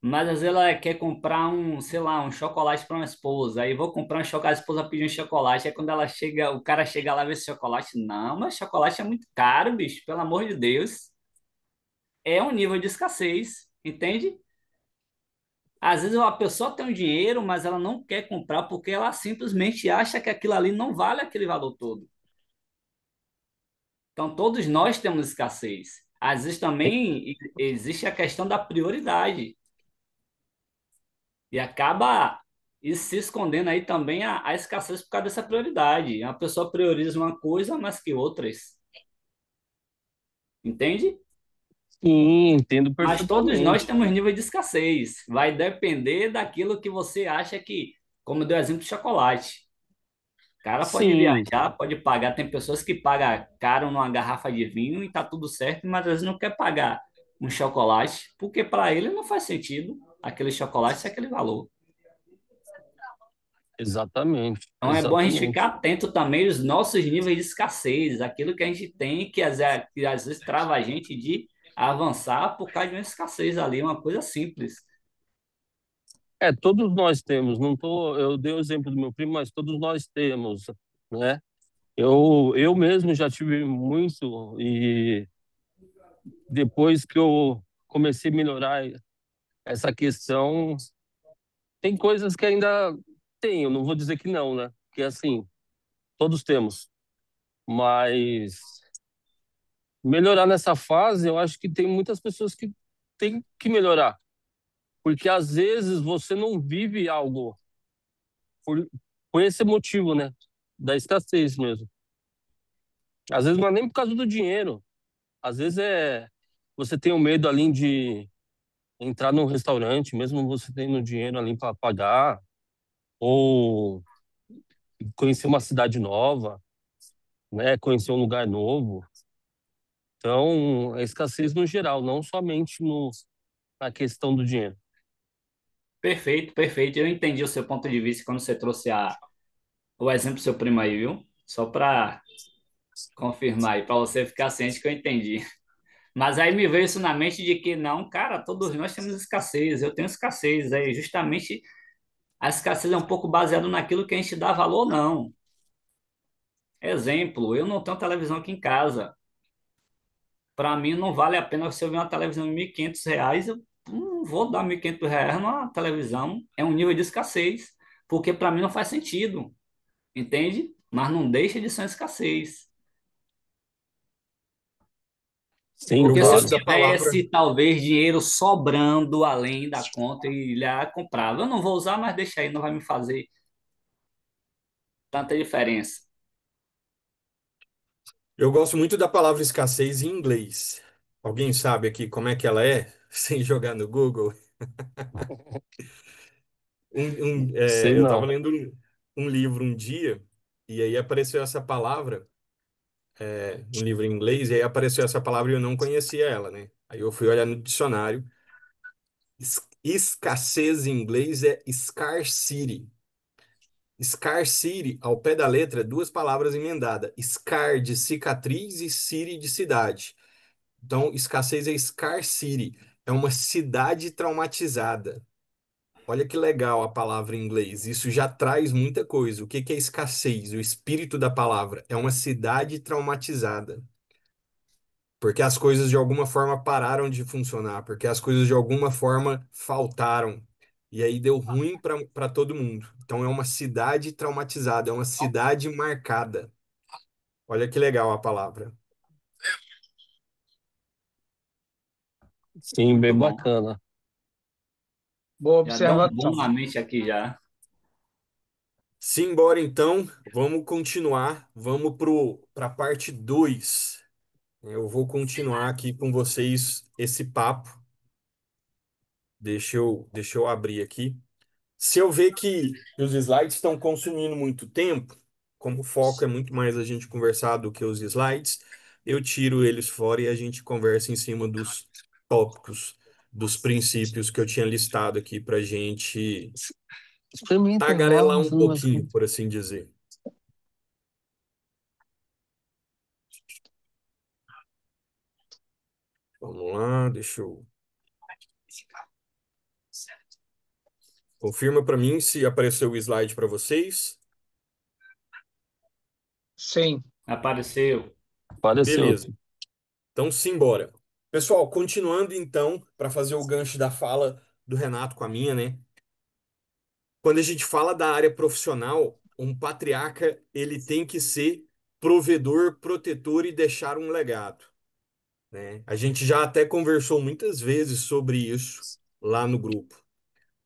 Mas às vezes ela quer comprar um, sei lá, um chocolate para uma esposa. Aí vou comprar um chocolate, a esposa pediu um chocolate. Aí quando ela chega, o cara chega lá e vê esse chocolate. Não, mas chocolate é muito caro, bicho, pelo amor de Deus. É um nível de escassez, entende? Às vezes a pessoa tem o dinheiro, mas ela não quer comprar porque ela simplesmente acha que aquilo ali não vale aquele valor todo. Então todos nós temos escassez. Às vezes também existe a questão da prioridade. E acaba isso se escondendo aí também a escassez por causa dessa prioridade. A pessoa prioriza uma coisa mais que outras, entende? Sim, entendo Mas todos nós perfeitamente. temos nível de escassez. Vai depender daquilo que você acha que, como eu dei o exemplo do chocolate. O cara pode Sim, viajar, pode pagar. Tem pessoas que pagam caro numa garrafa de vinho e tá tudo certo, mas às vezes não quer pagar um chocolate, porque para ele não faz sentido aquele chocolate ser aquele valor. exatamente, Então é bom a gente ficar exatamente. atento também aos nossos níveis de escassez, aquilo que a gente tem que às vezes trava a gente de avançar por causa de uma escassez ali, uma coisa simples. Todos nós temos, não tô, eu dei o exemplo do meu primo, mas todos nós temos, né? Eu mesmo já tive muito e depois que eu comecei a melhorar essa questão, tem coisas que ainda tenho, não vou dizer que não, né? Porque assim, todos temos, mas melhorar nessa fase, eu acho que tem muitas pessoas que têm que melhorar. Porque às vezes você não vive algo por, por esse motivo, né? Da escassez mesmo. Às vezes não é nem por causa do dinheiro. Às vezes é você tem o medo ali de entrar num restaurante, mesmo você tendo dinheiro ali para pagar, ou conhecer uma cidade nova, né? Conhecer um lugar novo. Então, a escassez no geral, não somente no, na questão do dinheiro. Perfeito, perfeito. Eu entendi o seu ponto de vista quando você trouxe o exemplo do seu primo aí, viu? Só para confirmar aí, para você ficar ciente que eu entendi. Mas aí me veio isso na mente de que não, cara, todos nós temos escassez, eu tenho escassez, aí justamente a escassez é um pouco baseado naquilo que a gente dá valor ou não. Exemplo, eu não tenho televisão aqui em casa. Para mim não vale a pena se eu ver uma televisão de R$ 1.500, eu não vou dar R$ 1.500 numa televisão, é um nível de escassez, porque para mim não faz sentido, entende? Mas não deixa de ser uma escassez. Sim, Eu Porque se eu gosto claro. da palavra. tivesse, talvez, dinheiro sobrando além da conta, e já comprava. Eu não vou usar, mas deixa aí, não vai me fazer tanta diferença. Eu gosto muito da palavra escassez em inglês. Alguém sabe aqui como é que ela é? Sem jogar no Google. Sei Eu estava não. lendo um livro um dia e aí apareceu essa palavra, um livro em inglês, e aí apareceu essa palavra e eu não conhecia ela, né? Aí eu fui olhar no dicionário. Escassez em inglês é scarcity. Scarcity, ao pé da letra, duas palavras emendadas. Scar de cicatriz e city de cidade. Então, escassez é scarcity. É uma cidade traumatizada. Olha que legal a palavra em inglês. Isso já traz muita coisa. O que que é escassez? O espírito da palavra é uma cidade traumatizada. Porque as coisas de alguma forma pararam de funcionar, porque as coisas de alguma forma faltaram. E aí deu ruim para todo mundo. Então é uma cidade traumatizada, é uma cidade marcada. Olha que legal a palavra. Sim, Muito bem bom. bacana. Boa Já deu um observação. boom na mente aqui já. Simbora então, vamos continuar, vamos para a parte 2. Eu vou continuar aqui com vocês esse papo. Deixa eu abrir aqui. Se eu ver que os slides estão consumindo muito tempo, como o foco é muito mais a gente conversar do que os slides, eu tiro eles fora e a gente conversa em cima dos tópicos, dos princípios que eu tinha listado aqui para a gente Experimenta lá, tagarelar um você não vai ficar. pouquinho, por assim dizer. Vamos lá, deixa eu. Confirma para mim se apareceu o slide para vocês. Sim, Apareceu. Apareceu Beleza. aqui. Então, simbora. Pessoal, continuando então, para fazer o gancho da fala do Renato com a minha, né? Quando a gente fala da área profissional, um patriarca, ele tem que ser provedor, protetor e deixar um legado, né? A gente já até conversou muitas vezes sobre isso lá no grupo.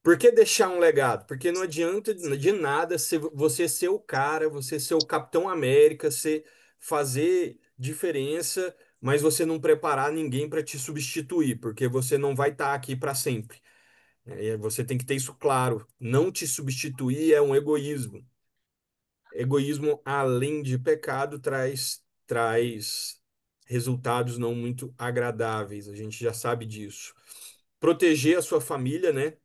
Por que deixar um legado? Porque não adianta de nada você ser o cara, você ser o Capitão América, você fazer diferença, mas você não preparar ninguém para te substituir, porque você não vai estar aqui para sempre. Você tem que ter isso claro. Não te substituir é um egoísmo. Egoísmo, além de pecado, traz resultados não muito agradáveis. A gente já sabe disso. Proteger a sua família, né?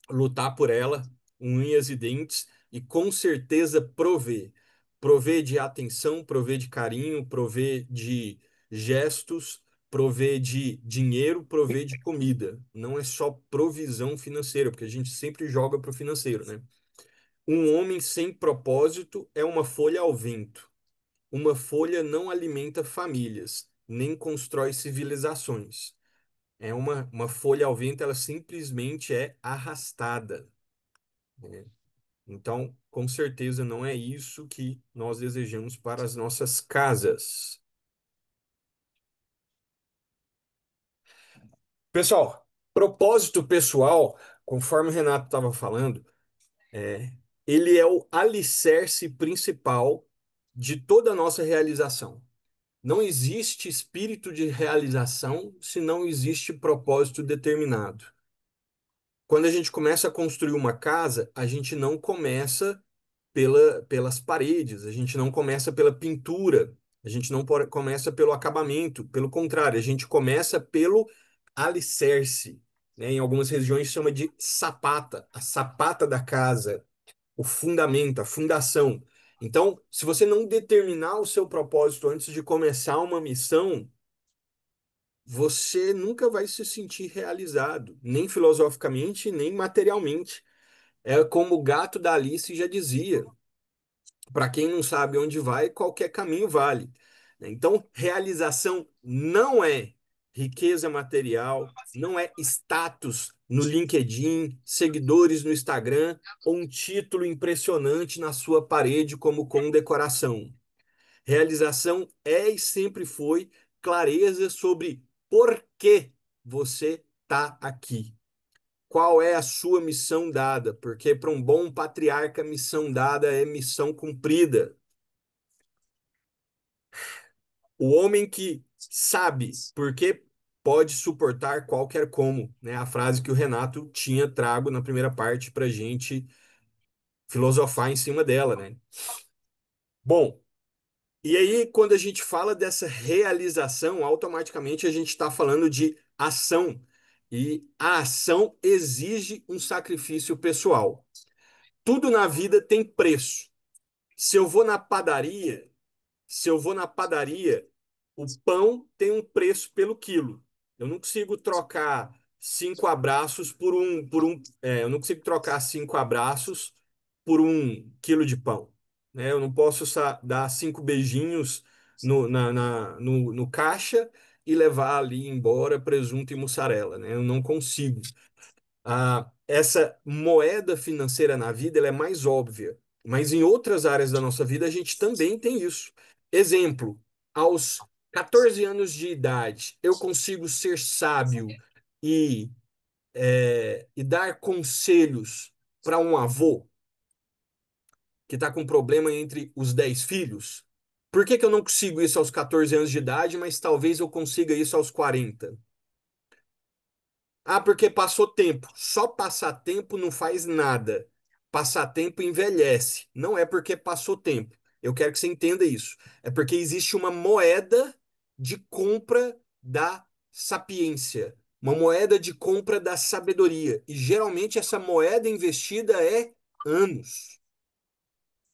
Lutar por ela, unhas e dentes, e com certeza prover. Prover de atenção, prover de carinho, prover de gestos, prover de dinheiro, prover de comida. Não é só provisão financeira, porque a gente sempre joga para o financeiro, né? Um homem sem propósito é uma folha ao vento. Uma folha não alimenta famílias, nem constrói civilizações. Uma folha ao vento, ela simplesmente é arrastada. Então, com certeza não é isso que nós desejamos para as nossas casas. Pessoal, propósito pessoal, conforme o Renato estava falando, ele é o alicerce principal de toda a nossa realização. Não existe espírito de realização se não existe propósito determinado. Quando a gente começa a construir uma casa, a gente não começa pelas paredes, a gente não começa pela pintura, a gente não começa pelo acabamento, pelo contrário, a gente começa pelo alicerce, né? Em algumas regiões chama de sapata, a sapata da casa, o fundamento, a fundação. Então, se você não determinar o seu propósito antes de começar uma missão, você nunca vai se sentir realizado, nem filosoficamente, nem materialmente. É como o gato da Alice já dizia: para quem não sabe onde vai, qualquer caminho vale. Então, realização não é riqueza material, não é status no LinkedIn, seguidores no Instagram ou um título impressionante na sua parede como condecoração. Realização é e sempre foi clareza sobre por que você está aqui. Qual é a sua missão dada? Porque para um bom patriarca, missão dada é missão cumprida. O homem que sabe por que pode suportar qualquer como, né? A frase que o Renato tinha trago na primeira parte para a gente filosofar em cima dela, né? Bom, e aí quando a gente fala dessa realização, automaticamente a gente está falando de ação. E a ação exige um sacrifício pessoal. Tudo na vida tem preço. Se eu vou na padaria, Se eu vou na padaria, o pão tem um preço pelo quilo. Eu não consigo trocar 5 abraços eu não consigo trocar 5 abraços por 1 quilo de pão, né? Eu não posso dar 5 beijinhos no caixa e levar ali embora presunto e mussarela, né? Eu não consigo. Essa moeda financeira na vida ela é mais óbvia, mas em outras áreas da nossa vida a gente também tem isso. Exemplo, aos 14 anos de idade, eu consigo ser sábio e, e dar conselhos para um avô que está com problema entre os 10 filhos? Por que que eu não consigo isso aos 14 anos de idade, mas talvez eu consiga isso aos 40? Ah, porque passou tempo. Só passar tempo não faz nada. Passar tempo envelhece. Não é porque passou tempo. Eu quero que você entenda isso. É porque existe uma moeda de compra da sapiência, uma moeda de compra da sabedoria. E geralmente essa moeda investida é anos.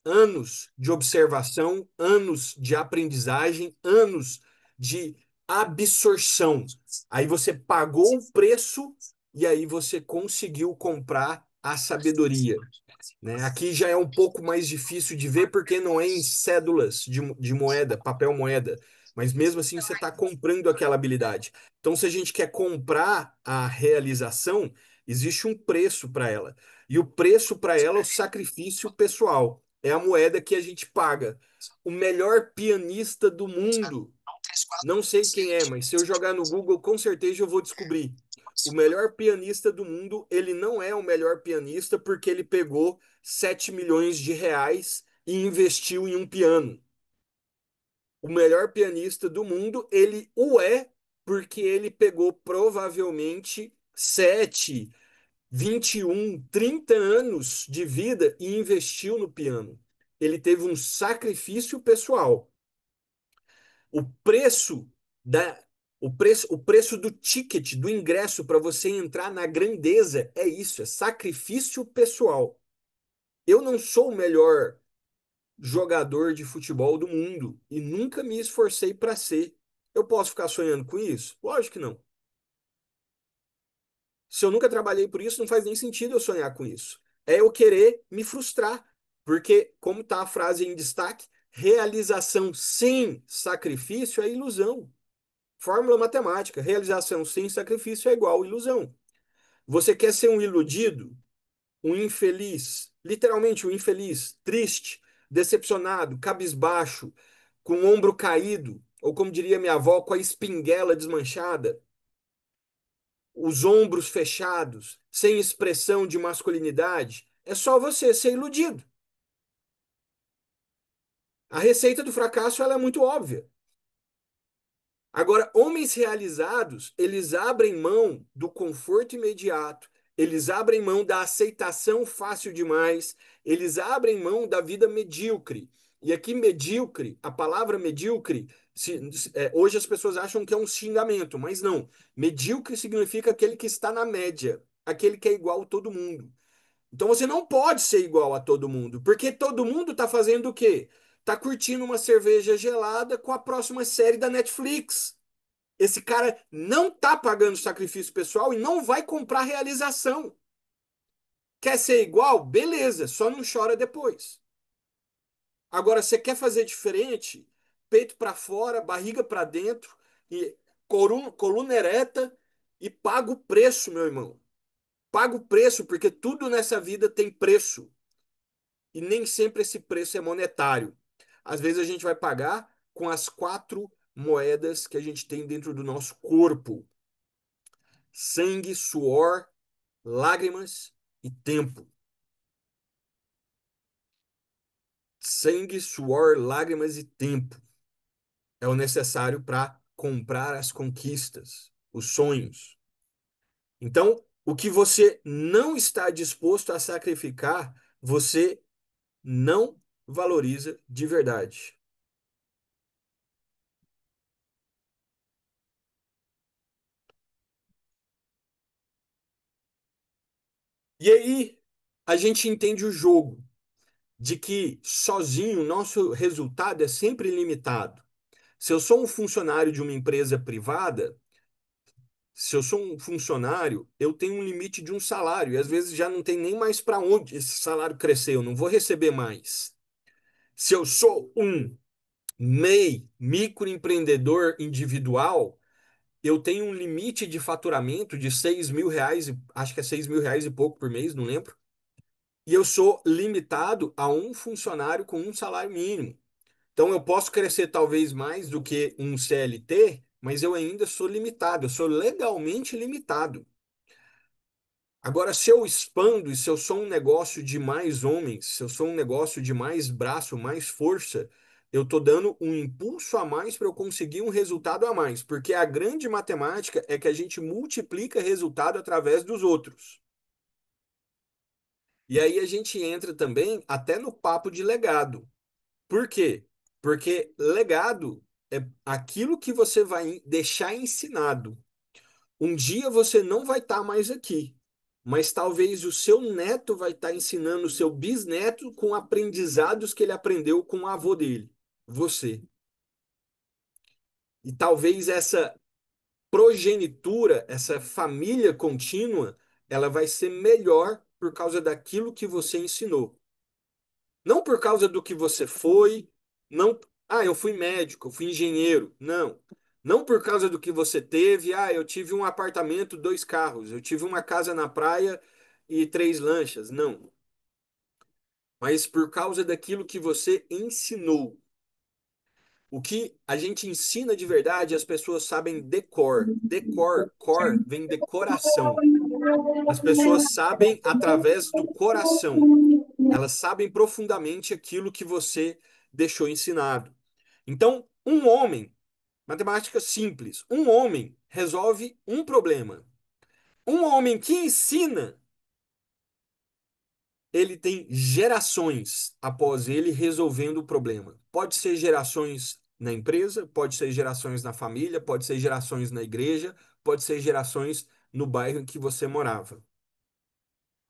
Anos de observação, anos de aprendizagem, anos de absorção. Aí você pagou o preço e aí você conseguiu comprar a sabedoria, né? Aqui já é um pouco mais difícil de ver porque não é em cédulas de moeda, papel moeda, mas mesmo assim você está comprando aquela habilidade. Então, se a gente quer comprar a realização, existe um preço para ela. E o preço para ela é o sacrifício pessoal. É a moeda que a gente paga. O melhor pianista do mundo, não sei quem é, mas se eu jogar no Google, com certeza eu vou descobrir. O melhor pianista do mundo, ele não é o melhor pianista porque ele pegou 7 milhões de reais e investiu em um piano. O melhor pianista do mundo, ele o é porque ele pegou provavelmente 7, 21, 30 anos de vida e investiu no piano. Ele teve um sacrifício pessoal. O preço da o preço do ticket, do ingresso para você entrar na grandeza é isso, é sacrifício pessoal. Eu não sou o melhor jogador de futebol do mundo e nunca me esforcei para ser. Eu posso ficar sonhando com isso? Lógico que não. Se eu nunca trabalhei por isso, não faz nem sentido eu sonhar com isso. É eu querer me frustrar, porque como está a frase em destaque, realização sem sacrifício é ilusão. Fórmula matemática: realização sem sacrifício é igual a ilusão. Você quer ser um iludido, um infeliz, literalmente um infeliz, triste, decepcionado, cabisbaixo, com o ombro caído, ou como diria minha avó, com a espinguela desmanchada? os ombros fechados, sem expressão de masculinidade, é só você ser iludido. A receita do fracasso ela é muito óbvia. Agora, homens realizados, eles abrem mão do conforto imediato, eles abrem mão da aceitação fácil demais, eles abrem mão da vida medíocre. E aqui, medíocre, a palavra medíocre, hoje as pessoas acham que é um xingamento, mas não. Medíocre significa aquele que está na média, aquele que é igual a todo mundo. Então você não pode ser igual a todo mundo, porque todo mundo está fazendo o quê? Está curtindo uma cerveja gelada com a próxima série da Netflix. Esse cara não está pagando sacrifício pessoal e não vai comprar realização. Quer ser igual? Beleza, só não chora depois. Agora, você quer fazer diferente? Peito para fora, barriga para dentro, e coluna ereta e paga o preço, meu irmão. Paga o preço, porque tudo nessa vida tem preço. E nem sempre esse preço é monetário. Às vezes a gente vai pagar com as 4 moedas que a gente tem dentro do nosso corpo: sangue, suor, lágrimas e tempo. Sangue, suor, lágrimas e tempo é o necessário para comprar as conquistas, os sonhos. Então, o que você não está disposto a sacrificar, você não valoriza de verdade. E aí, a gente entende o jogo de que sozinho o nosso resultado é sempre limitado. Se eu sou um funcionário de uma empresa privada, se eu sou um funcionário, eu tenho um limite de um salário, e às vezes já não tem nem mais para onde esse salário crescer, eu não vou receber mais. Se eu sou um MEI, microempreendedor individual, eu tenho um limite de faturamento de R$ 6.000, acho que é R$ 6.000 e pouco por mês, não lembro. E eu sou limitado a um funcionário com um salário mínimo. Então eu posso crescer talvez mais do que um CLT, mas eu ainda sou limitado, eu sou legalmente limitado. Agora, se eu expando e se eu sou um negócio de mais homens, se eu sou um negócio de mais braço, mais força, eu estou dando um impulso a mais para eu conseguir um resultado a mais, porque a grande matemática é que a gente multiplica resultado através dos outros. E aí a gente entra também até no papo de legado. Por quê? Porque legado é aquilo que você vai deixar ensinado. Um dia você não vai estar mais aqui, mas talvez o seu neto vai estar ensinando o seu bisneto com aprendizados que ele aprendeu com o avô dele, você. E talvez essa progenitura, essa família contínua, ela vai ser melhor por causa daquilo que você ensinou. Não por causa do que você foi, não, eu fui médico, eu fui engenheiro. Não. Não por causa do que você teve, eu tive um apartamento, 2 carros, eu tive uma casa na praia e 3 lanchas. Não. Mas por causa daquilo que você ensinou. O que a gente ensina de verdade, as pessoas sabem decor. Decor, cor, vem decoração. As pessoas sabem através do coração. Elas sabem profundamente aquilo que você deixou ensinado. Então, um homem, matemática simples, um homem resolve um problema. Um homem que ensina, ele tem gerações após ele resolvendo o problema. Pode ser gerações na empresa, pode ser gerações na família, pode ser gerações na igreja, pode ser gerações no bairro em que você morava.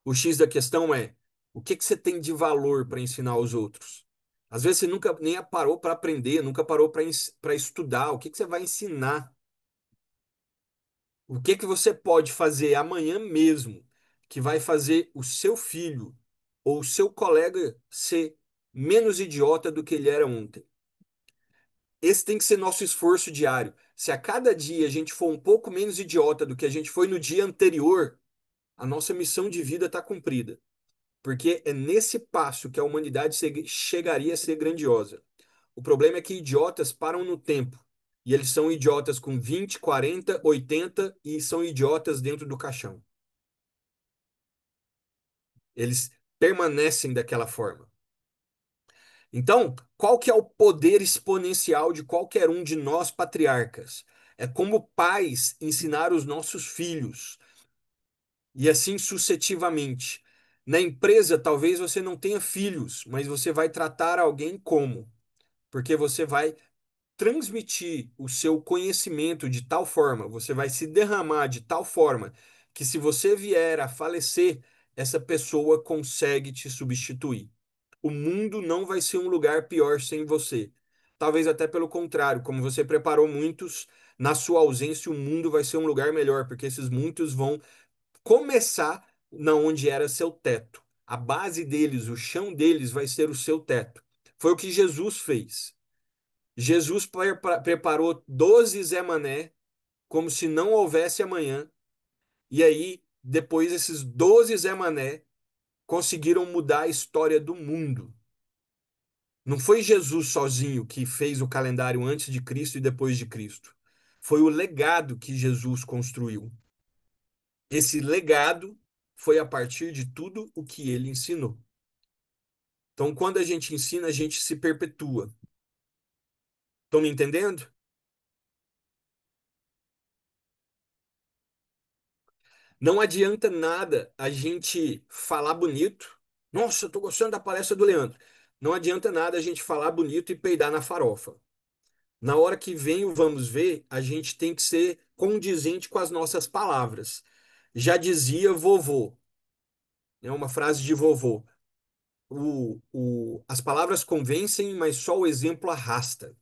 O X da questão é: o que que você tem de valor para ensinar aos outros? Às vezes você nunca nem parou para aprender, nunca parou para estudar. O que que você vai ensinar? O que que você pode fazer amanhã mesmo que vai fazer o seu filho ou o seu colega ser menos idiota do que ele era ontem? Esse tem que ser nosso esforço diário. Se a cada dia a gente for um pouco menos idiota do que a gente foi no dia anterior, a nossa missão de vida está cumprida. Porque é nesse passo que a humanidade chegaria a ser grandiosa. O problema é que idiotas param no tempo. E eles são idiotas com 20, 40, 80 e são idiotas dentro do caixão. Eles permanecem daquela forma. Então, qual que é o poder exponencial de qualquer um de nós patriarcas? É como pais ensinar os nossos filhos e assim sucessivamente. Na empresa, talvez você não tenha filhos, mas você vai tratar alguém como? Porque você vai transmitir o seu conhecimento de tal forma, você vai se derramar de tal forma que se você vier a falecer, essa pessoa consegue te substituir. O mundo não vai ser um lugar pior sem você. Talvez até pelo contrário, como você preparou muitos, na sua ausência o mundo vai ser um lugar melhor, porque esses muitos vão começar na onde era seu teto. A base deles, o chão deles vai ser o seu teto. Foi o que Jesus fez. Jesus preparou 12 Zé Mané como se não houvesse amanhã. E aí, depois, esses 12 Zé Mané conseguiram mudar a história do mundo. Não foi Jesus sozinho que fez o calendário antes de Cristo e depois de Cristo. Foi o legado que Jesus construiu. Esse legado foi a partir de tudo o que ele ensinou. Então, quando a gente ensina, a gente se perpetua. Estão me entendendo? Não adianta nada a gente falar bonito. Nossa, eu tô gostando da palestra do Leandro. Não adianta nada a gente falar bonito e peidar na farofa. Na hora que vem o vamos ver, a gente tem que ser condizente com as nossas palavras. Já dizia vovô, é uma frase de vovô. As palavras convencem, mas só o exemplo arrasta.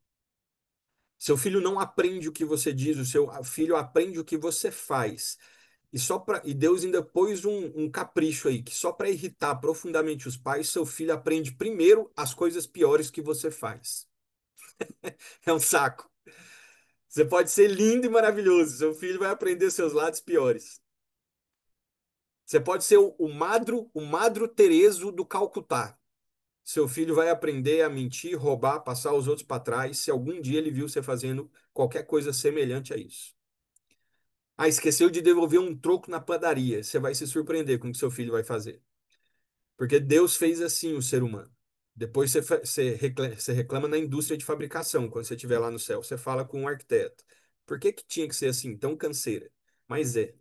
Seu filho não aprende o que você diz, o seu filho aprende o que você faz. E Deus ainda pôs um capricho aí, que só para irritar profundamente os pais, seu filho aprende primeiro as coisas piores que você faz. É um saco. Você pode ser lindo e maravilhoso, seu filho vai aprender seus lados piores. Você pode ser o Madro Tereso do Calcutá. Seu filho vai aprender a mentir, roubar, passar os outros para trás, se algum dia ele viu você fazendo qualquer coisa semelhante a isso. Ah, esqueceu de devolver um troco na padaria. Você vai se surpreender com o que seu filho vai fazer. Porque Deus fez assim o ser humano. Depois você reclama na indústria de fabricação, quando você estiver lá no céu. Você fala com um arquiteto. Por que que tinha que ser assim, tão canseira? Mas é.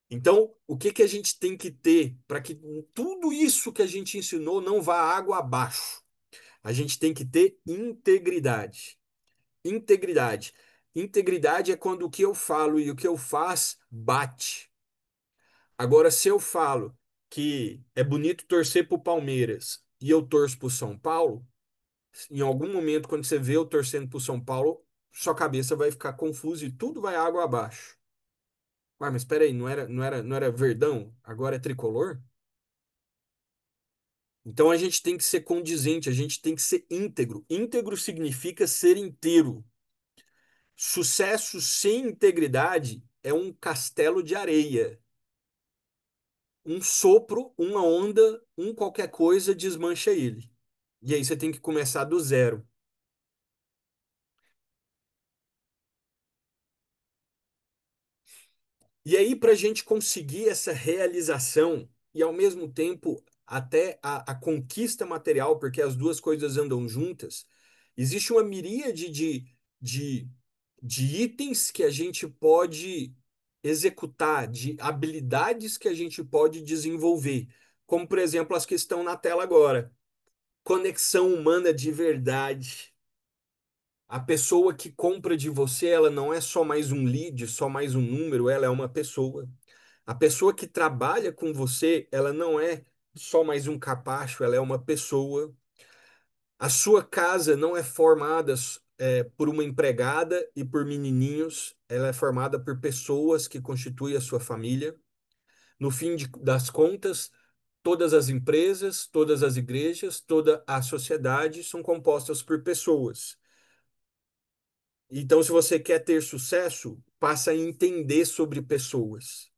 Então, o que que a gente tem que ter para que tudo isso que a gente ensinou não vá água abaixo? A gente tem que ter integridade. Integridade. Integridade é quando o que eu falo e o que eu faço bate. Agora, se eu falo que é bonito torcer pro Palmeiras e eu torço pro São Paulo, em algum momento, quando você vê eu torcendo pro São Paulo, sua cabeça vai ficar confusa e tudo vai água abaixo. Ué, mas espera aí, não era Verdão, agora é tricolor? Então a gente tem que ser condizente, a gente tem que ser íntegro. Íntegro significa ser inteiro. Sucesso sem integridade é um castelo de areia. Um sopro, uma onda, qualquer coisa desmancha ele. E aí você tem que começar do zero. E aí, para a gente conseguir essa realização e ao mesmo tempo até a conquista material, porque as duas coisas andam juntas, existe uma miríade de, de itens que a gente pode executar, de habilidades que a gente pode desenvolver, como por exemplo as que estão na tela agora. Conexão humana de verdade. A pessoa que compra de você, ela não é só mais um lead, só mais um número, ela é uma pessoa. A pessoa que trabalha com você, ela não é só mais um capacho, ela é uma pessoa. A sua casa não é formada por uma empregada e por menininhos, ela é formada por pessoas que constituem a sua família. No fim das contas, todas as empresas, todas as igrejas, toda a sociedade são compostas por pessoas. Então, se você quer ter sucesso, passa a entender sobre pessoas.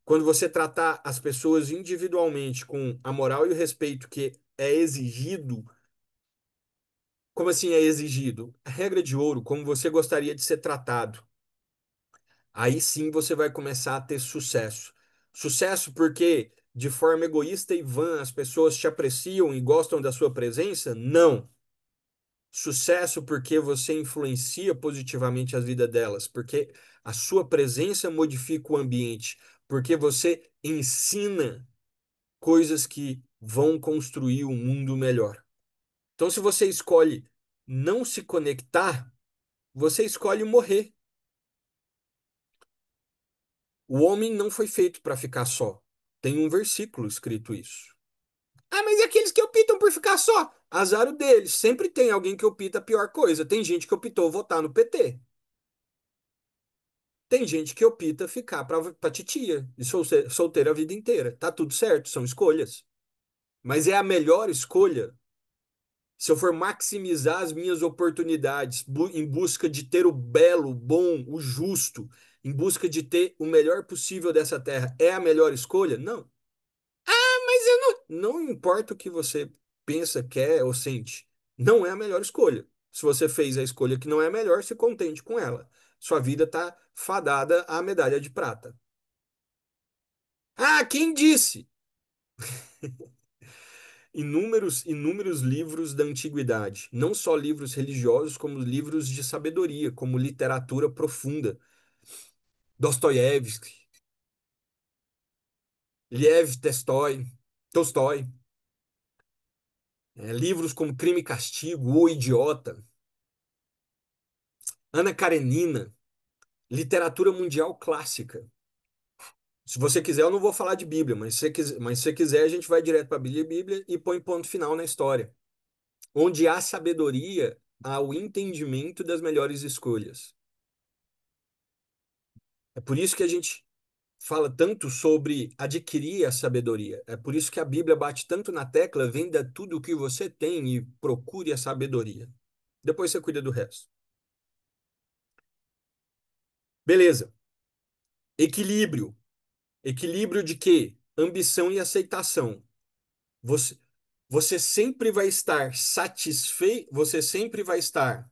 Quando você tratar as pessoas individualmente com a moral e o respeito que é exigido, Como assim é exigido? A regra de ouro, como você gostaria de ser tratado. Aí sim você vai começar a ter sucesso. Sucesso porque, de forma egoísta e vã, as pessoas te apreciam e gostam da sua presença? Não. Sucesso porque você influencia positivamente a vida delas, porque a sua presença modifica o ambiente, porque você ensina coisas que vão construir um mundo melhor. Então, se você escolhe não se conectar, você escolhe morrer. O homem não foi feito para ficar só. Tem um versículo escrito isso. Ah, mas e aqueles que optam por ficar só? Azar o deles. Sempre tem alguém que opta a pior coisa. Tem gente que optou votar no PT. Tem gente que opta ficar pra titia e solteira a vida inteira. Tá tudo certo, são escolhas. Mas é a melhor escolha se eu for maximizar as minhas oportunidades em busca de ter o belo, o bom, o justo, em busca de ter o melhor possível dessa terra. É a melhor escolha? Não. Mas eu não importa o que você pensa, quer ou sente. Não é a melhor escolha. Se você fez a escolha que não é a melhor, se contente com ela. Sua vida está fadada à medalha de prata. Ah, quem disse? Inúmeros livros da antiguidade, não só livros religiosos, como livros de sabedoria, como literatura profunda. Dostoiévski, Lev Tolstói, livros como Crime e Castigo, O Idiota, Ana Karenina, literatura mundial clássica. Se você quiser, eu não vou falar de Bíblia, mas se você quiser, a gente vai direto para a Bíblia e põe ponto final na história. Onde há sabedoria, há o entendimento das melhores escolhas. É por isso que a gente fala tanto sobre adquirir a sabedoria. É por isso que a Bíblia bate tanto na tecla: venda tudo o que você tem e procure a sabedoria. Depois você cuida do resto. Beleza. Equilíbrio. Equilíbrio de quê? Ambição e aceitação. Você, você sempre vai estar satisfeito, você sempre vai estar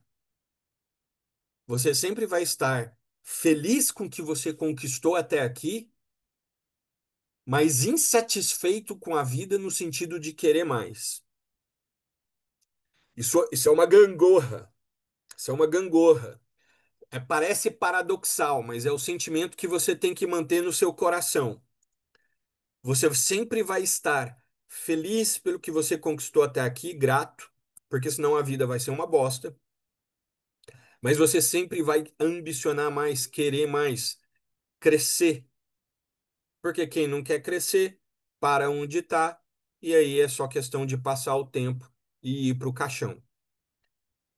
feliz com o que você conquistou até aqui, mas insatisfeito com a vida no sentido de querer mais. Isso é uma gangorra. Isso é uma gangorra. Parece paradoxal, mas é o sentimento que você tem que manter no seu coração. Você sempre vai estar feliz pelo que você conquistou até aqui, grato, porque senão a vida vai ser uma bosta. Mas você sempre vai ambicionar mais, querer mais, crescer. Porque quem não quer crescer, para onde está, e aí é só questão de passar o tempo e ir para o caixão.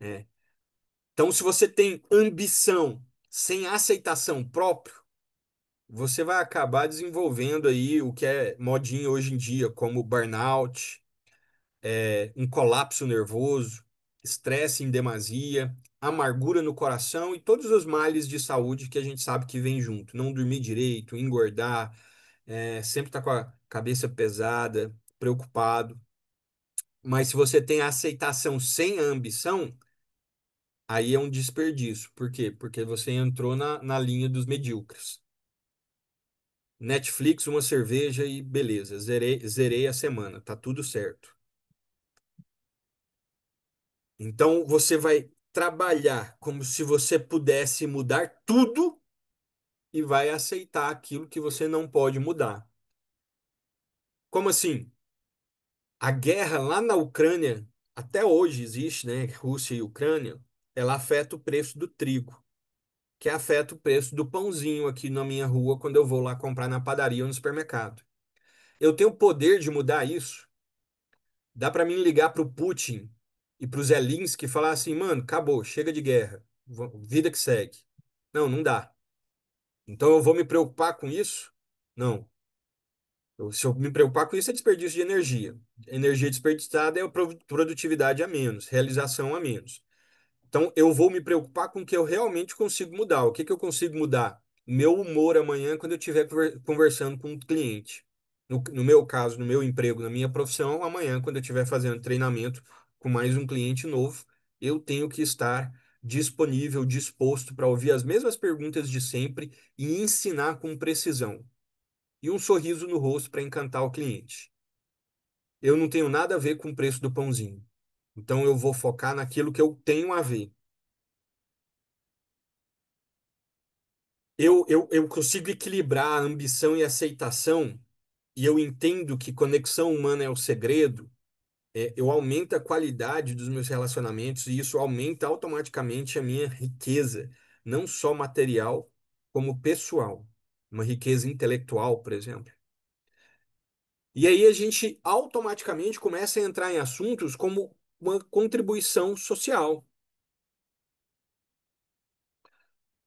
Né? Então, se você tem ambição sem aceitação própria, você vai acabar desenvolvendo aí o que é modinha hoje em dia, como burnout, um colapso nervoso, estresse em demasia, amargura no coração e todos os males de saúde que a gente sabe que vem junto. Não dormir direito, engordar, sempre estar com a cabeça pesada, preocupado. Mas se você tem a aceitação sem a ambição, aí é um desperdício. Por quê? Porque você entrou na linha dos medíocres. Netflix, uma cerveja e beleza, zerei a semana, tá tudo certo. Então você vai trabalhar como se você pudesse mudar tudo e vai aceitar aquilo que você não pode mudar. Como assim? A guerra lá na Ucrânia, até hoje existe, né? Rússia e Ucrânia, ela afeta o preço do trigo, que afeta o preço do pãozinho aqui na minha rua quando eu vou lá comprar na padaria ou no supermercado. Eu tenho o poder de mudar isso. Dá para mim ligar pro Putin e pro Zelensky e falar assim, mano, acabou, chega de guerra, vida que segue. Não, não dá. Então eu vou me preocupar com isso? Não. Se eu me preocupar com isso, é desperdício de energia. Energia desperdiçada é produtividade a menos, realização a menos. Então, eu vou me preocupar com o que eu realmente consigo mudar. O que que eu consigo mudar? Meu humor amanhã quando eu estiver conversando com um cliente. No meu caso, no meu emprego, na minha profissão, amanhã quando eu estiver fazendo treinamento com mais um cliente novo eu tenho que estar disponível, disposto para ouvir as mesmas perguntas de sempre e ensinar com precisão. E um sorriso no rosto para encantar o cliente. Eu não tenho nada a ver com o preço do pãozinho. Então eu vou focar naquilo que eu tenho a ver. Eu consigo equilibrar a ambição e a aceitação, e eu entendo que conexão humana é o segredo. Eu aumento a qualidade dos meus relacionamentos e isso aumenta automaticamente a minha riqueza, não só material, como pessoal. Uma riqueza intelectual, por exemplo. E aí a gente automaticamente começa a entrar em assuntos como uma contribuição social.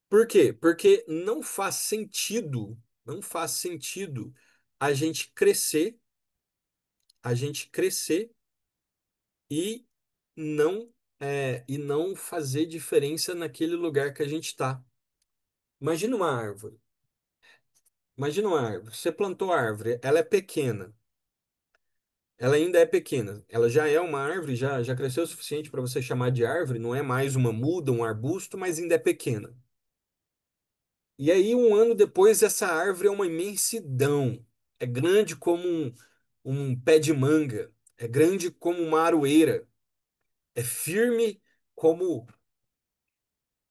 Por quê? Porque não faz sentido a gente crescer, a gente crescer e não e não fazer diferença naquele lugar que a gente está. Imagina uma árvore. Imagina uma árvore. Você plantou a árvore, ela é pequena. Ela ainda é pequena. Ela já é uma árvore, já cresceu o suficiente para você chamar de árvore. Não é mais uma muda, um arbusto, mas ainda é pequena. E aí, um ano depois, essa árvore é uma imensidão. É grande como um pé de manga. É grande como uma aroeira. É firme como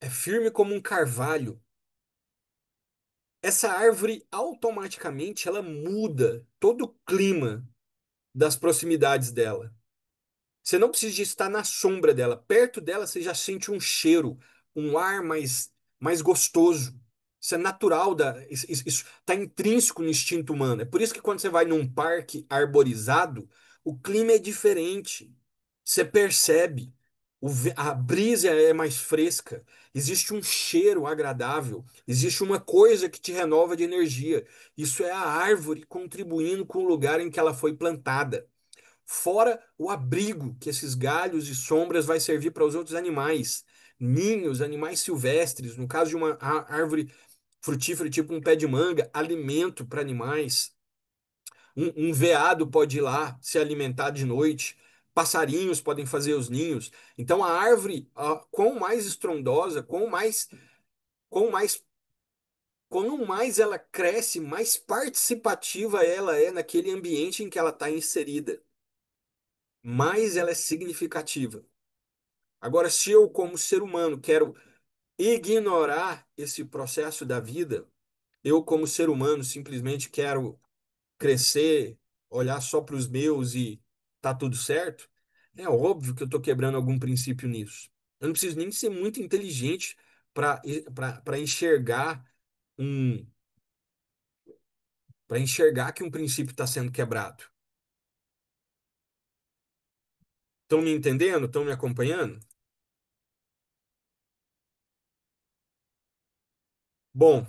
é firme como um carvalho. Essa árvore automaticamente ela muda todo o clima das proximidades dela. Você não precisa de estar na sombra dela. Perto dela você já sente um cheiro, um ar mais gostoso. Isso é natural, isso está intrínseco no instinto humano. É por isso que quando você vai num parque arborizado, o clima é diferente. Você percebe, a brisa é mais fresca, existe um cheiro agradável, existe uma coisa que te renova de energia. Isso é a árvore contribuindo com o lugar em que ela foi plantada. Fora o abrigo que esses galhos e sombras vai servir para os outros animais, ninhos, animais silvestres, no caso de uma árvore frutífera, tipo um pé de manga, alimento para animais. Um veado pode ir lá se alimentar de noite, passarinhos podem fazer os ninhos. Então a árvore, quão mais estrondosa, quão mais, quanto mais ela cresce, mais participativa ela é naquele ambiente em que ela está inserida, mais ela é significativa. Agora, se eu, como ser humano, quero ignorar esse processo da vida, eu, como ser humano, simplesmente quero crescer, olhar só para os meus e tá tudo certo, é óbvio que eu estou quebrando algum princípio nisso. Eu não preciso nem ser muito inteligente para enxergar um para enxergar que um princípio está sendo quebrado. Estão me entendendo? Estão me acompanhando? Bom,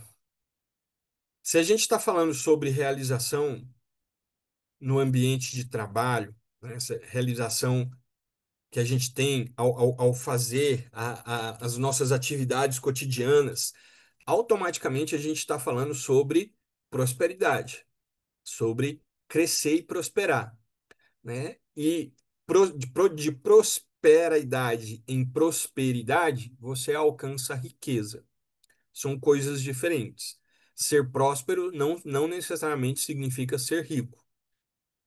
se a gente está falando sobre realização no ambiente de trabalho, né, essa realização que a gente tem ao fazer as nossas atividades cotidianas, automaticamente a gente está falando sobre prosperidade, sobre crescer e prosperar, né? E de prosperidade em prosperidade, você alcança a riqueza. São coisas diferentes. Ser próspero não necessariamente significa ser rico.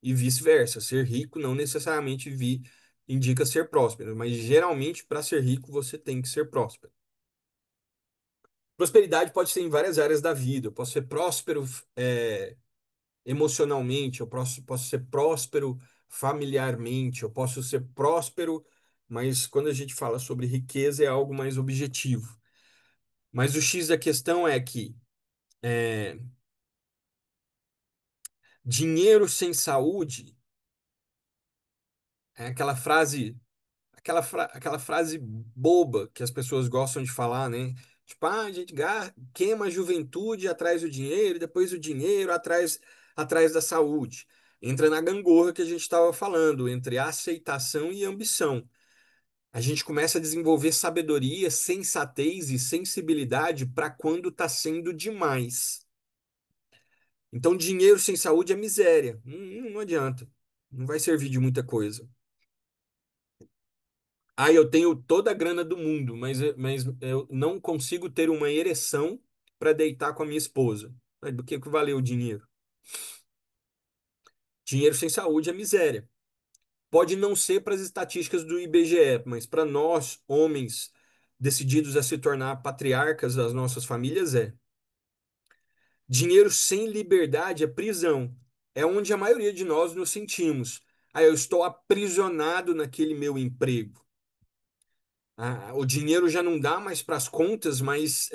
E vice-versa. Ser rico não necessariamente indica ser próspero, mas geralmente para ser rico você tem que ser próspero. Prosperidade pode ser em várias áreas da vida. Eu posso ser próspero emocionalmente, posso ser próspero familiarmente, eu posso ser próspero, mas quando a gente fala sobre riqueza é algo mais objetivo. Mas o X da questão é que é, dinheiro sem saúde é aquela frase boba que as pessoas gostam de falar, né? Tipo, a gente queima a juventude atrás do dinheiro, e depois o dinheiro atrás da saúde. Entra na gangorra que a gente estava falando, entre aceitação e ambição. A gente começa a desenvolver sabedoria, sensatez e sensibilidade para quando está sendo demais. Então, dinheiro sem saúde é miséria. Não adianta. Não vai servir de muita coisa. Ah, eu tenho toda a grana do mundo, mas eu não consigo ter uma ereção para deitar com a minha esposa. Mas do que valeu o dinheiro? Dinheiro sem saúde é miséria. Pode não ser para as estatísticas do IBGE, mas para nós, homens decididos a se tornar patriarcas das nossas famílias, é. Dinheiro sem liberdade é prisão. É onde a maioria de nós nos sentimos. Ah, eu estou aprisionado naquele meu emprego. O dinheiro já não dá mais para as contas, mas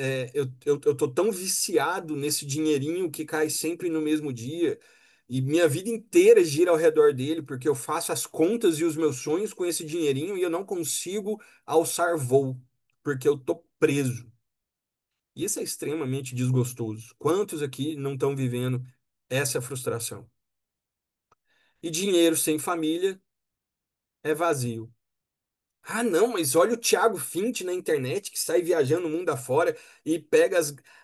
eu tô tão viciado nesse dinheirinho que cai sempre no mesmo dia. E minha vida inteira gira ao redor dele, porque eu faço as contas e os meus sonhos com esse dinheirinho e eu não consigo alçar voo, porque eu tô preso. E isso é extremamente desgostoso. Quantos aqui não estão vivendo essa frustração? E dinheiro sem família é vazio. Ah, não, mas olha o Thiago Fint na internet que sai viajando o mundo afora e pega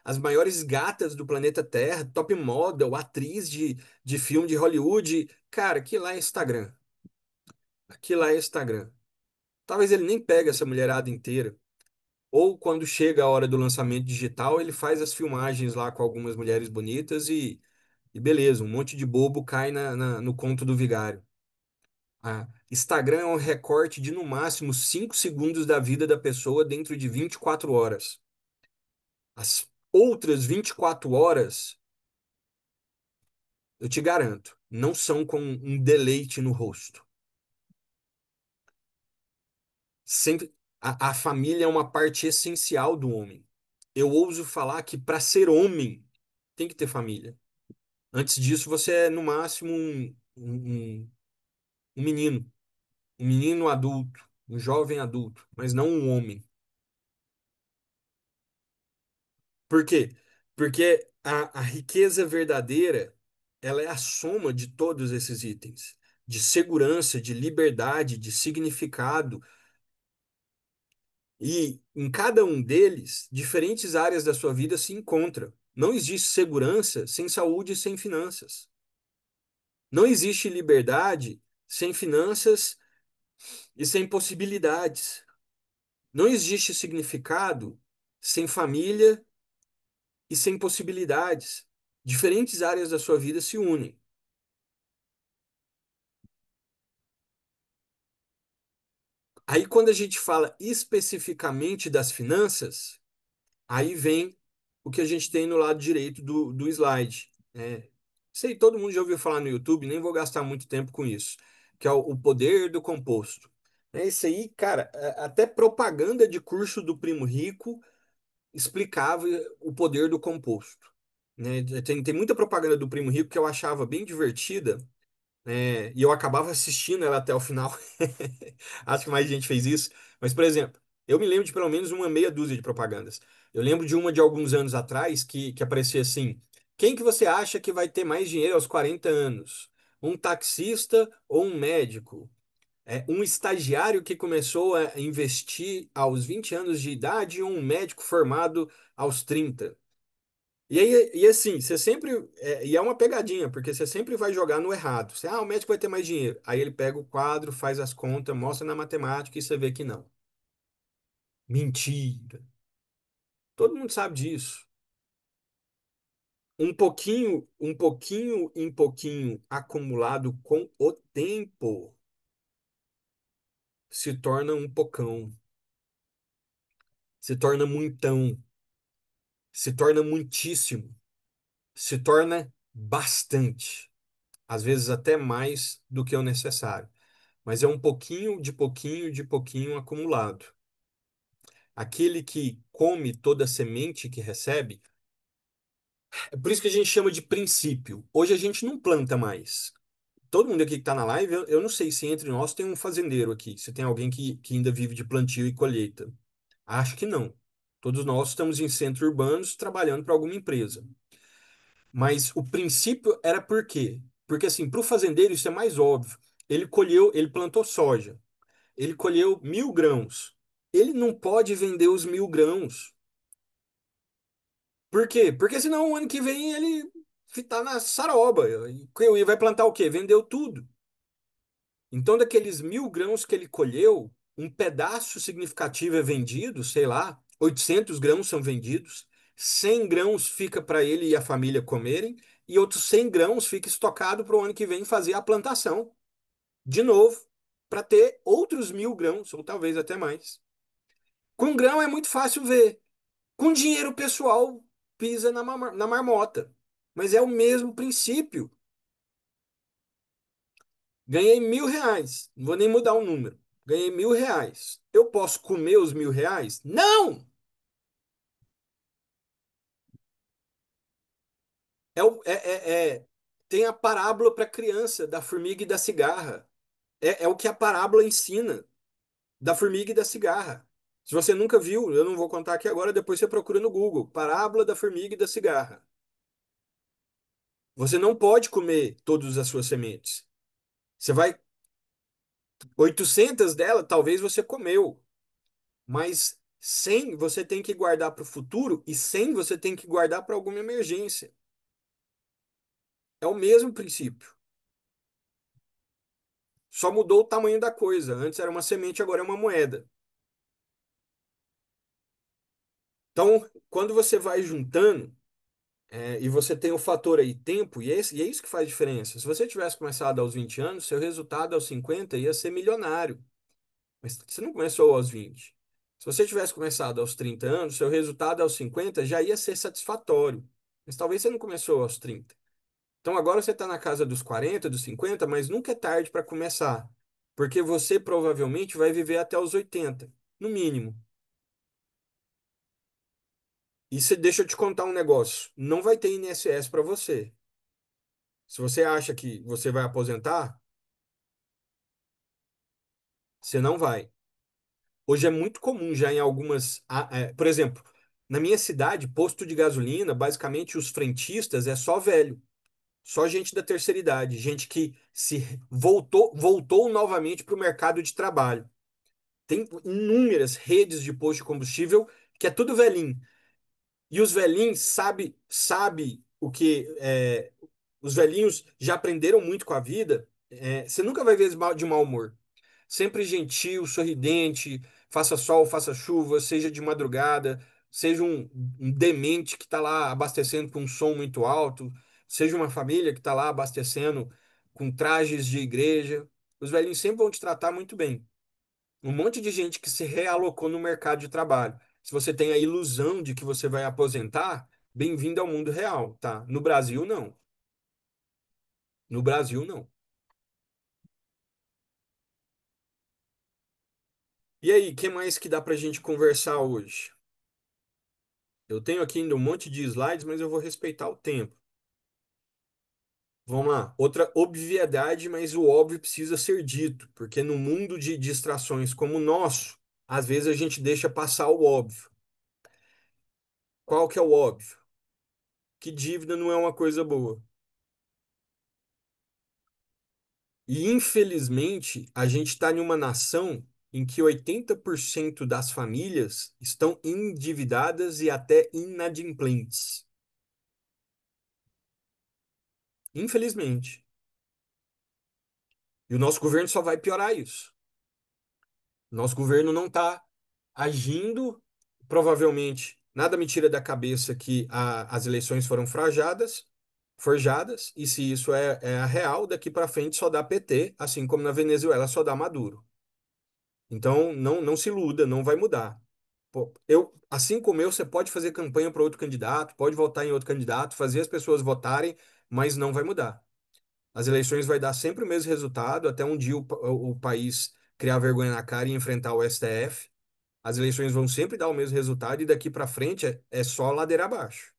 as maiores gatas do planeta Terra, top model, atriz de filme de Hollywood. Cara, aquilo lá é Instagram. Aquilo lá é Instagram. Talvez ele nem pegue essa mulherada inteira. Ou quando chega a hora do lançamento digital, ele faz as filmagens lá com algumas mulheres bonitas e beleza, um monte de bobo cai no conto do vigário. Instagram é um recorte de no máximo 5 segundos da vida da pessoa dentro de 24 horas. As outras 24 horas, eu te garanto, não são com um deleite no rosto. Sempre, a família é uma parte essencial do homem. Eu ouso falar que para ser homem, tem que ter família. Antes disso, você é no máximo um menino. Um menino adulto, um jovem adulto, mas não um homem. Por quê? Porque a riqueza verdadeira, ela é a soma de todos esses itens, de segurança, de liberdade, de significado, e em cada um deles, diferentes áreas da sua vida se encontram. Não existe segurança sem saúde e sem finanças. Não existe liberdade sem finanças e sem possibilidades. Não existe significado sem família e sem possibilidades. Diferentes áreas da sua vida se unem. Aí, quando a gente fala especificamente das finanças, aí vem o que a gente tem no lado direito do slide. Sei, todo mundo já ouviu falar no YouTube, nem vou gastar muito tempo com isso, que é o poder do composto. Isso aí, cara, até propaganda de curso do Primo Rico explicava o poder do composto. Tem muita propaganda do Primo Rico que eu achava bem divertida, e eu acabava assistindo ela até o final. Acho que mais gente fez isso. Mas, por exemplo, eu me lembro de pelo menos uma meia dúzia de propagandas. Eu lembro de uma de alguns anos atrás que aparecia assim: quem que você acha que vai ter mais dinheiro aos 40 anos? Um taxista ou um médico? Um estagiário que começou a investir aos 20 anos de idade ou um médico formado aos 30? E aí, e assim, você sempre. E é uma pegadinha, porque você sempre vai jogar no errado. O médico vai ter mais dinheiro. Aí ele pega o quadro, faz as contas, mostra na matemática e você vê que não. Mentira. Todo mundo sabe disso. Em pouquinho, acumulado com o tempo, se torna um pocão, se torna muitão, se torna muitíssimo, se torna bastante, às vezes até mais do que o necessário. Mas é um pouquinho, de pouquinho, de pouquinho acumulado. Aquele que come toda a semente que recebe, é por isso que a gente chama de princípio. Hoje a gente não planta mais. Todo mundo aqui que está na live, eu não sei se entre nós tem um fazendeiro aqui, se tem alguém que ainda vive de plantio e colheita. Acho que não. Todos nós estamos em centros urbanos trabalhando para alguma empresa. Mas o princípio era por quê? Porque assim, para o fazendeiro isso é mais óbvio. Ele plantou soja. Ele colheu 1.000 grãos. Ele não pode vender os 1.000 grãos. Por quê? Porque senão o ano que vem ele tá na saroba. E vai plantar o quê? Vendeu tudo. Então, daqueles 1.000 grãos que ele colheu, um pedaço significativo é vendido, sei lá, 800 grãos são vendidos, 100 grãos fica para ele e a família comerem, e outros 100 grãos fica estocado para o ano que vem fazer a plantação, de novo, para ter outros 1.000 grãos, ou talvez até mais. Com grão é muito fácil ver. Com dinheiro pessoal, pisa na marmota. Mas é o mesmo princípio. Ganhei R$ 1.000. Não vou nem mudar o número. Ganhei R$ 1.000. Eu posso comer os R$ 1.000? Não! Tem a parábola para criança da formiga e da cigarra. É o que a parábola ensina da formiga e da cigarra. Se você nunca viu, eu não vou contar aqui agora, depois você procura no Google. Parábola da formiga e da cigarra. Você não pode comer todas as suas sementes. Você vai 800 dela, talvez você comeu, mas 100 você tem que guardar para o futuro e 100 você tem que guardar para alguma emergência. É o mesmo princípio. Só mudou o tamanho da coisa. Antes era uma semente, agora é uma moeda. Então, quando você vai juntando, e você tem o fator aí tempo, e é isso que faz diferença. Se você tivesse começado aos 20 anos, seu resultado aos 50 ia ser milionário. Mas você não começou aos 20. Se você tivesse começado aos 30 anos, seu resultado aos 50 já ia ser satisfatório. Mas talvez você não começou aos 30. Então agora você está na casa dos 40, dos 50, mas nunca é tarde para começar. Porque você provavelmente vai viver até os 80, no mínimo. E deixa eu te contar um negócio. Não vai ter INSS para você. Se você acha que você vai aposentar, você não vai. Hoje é muito comum já em algumas. Por exemplo, na minha cidade, posto de gasolina, basicamente os frentistas é só velho, só gente da terceira idade, gente que se voltou novamente para o mercado de trabalho. Tem inúmeras redes de posto de combustível que é tudo velhinho. E os velhinhos sabe o que. Os velhinhos já aprenderam muito com a vida. Você nunca vai ver eles de mau humor. Sempre gentil, sorridente, faça sol, faça chuva, seja de madrugada, seja um demente que está lá abastecendo com um som muito alto, seja uma família que está lá abastecendo com trajes de igreja. Os velhinhos sempre vão te tratar muito bem. Um monte de gente que se realocou no mercado de trabalho. Se você tem a ilusão de que você vai aposentar, bem-vindo ao mundo real, tá? No Brasil, não. No Brasil, não. E aí, o que mais que dá pra gente conversar hoje? Eu tenho aqui ainda um monte de slides, mas eu vou respeitar o tempo. Vamos lá. Outra obviedade, mas o óbvio precisa ser dito, porque no mundo de distrações como o nosso, às vezes a gente deixa passar o óbvio. Qual que é o óbvio? Que dívida não é uma coisa boa. E infelizmente, a gente está em uma nação em que 80% das famílias estão endividadas e até inadimplentes. Infelizmente. E o nosso governo só vai piorar isso. Nosso governo não está agindo, provavelmente. Nada me tira da cabeça que as eleições foram forjadas, e se isso é a real, daqui para frente só dá PT, assim como na Venezuela só dá Maduro. Então, não se iluda, não vai mudar. Pô, assim como você pode fazer campanha para outro candidato, pode votar em outro candidato, fazer as pessoas votarem, mas não vai mudar. As eleições vai dar sempre o mesmo resultado, até um dia o país criar vergonha na cara e enfrentar o STF. As eleições vão sempre dar o mesmo resultado e daqui para frente é só ladeira abaixo.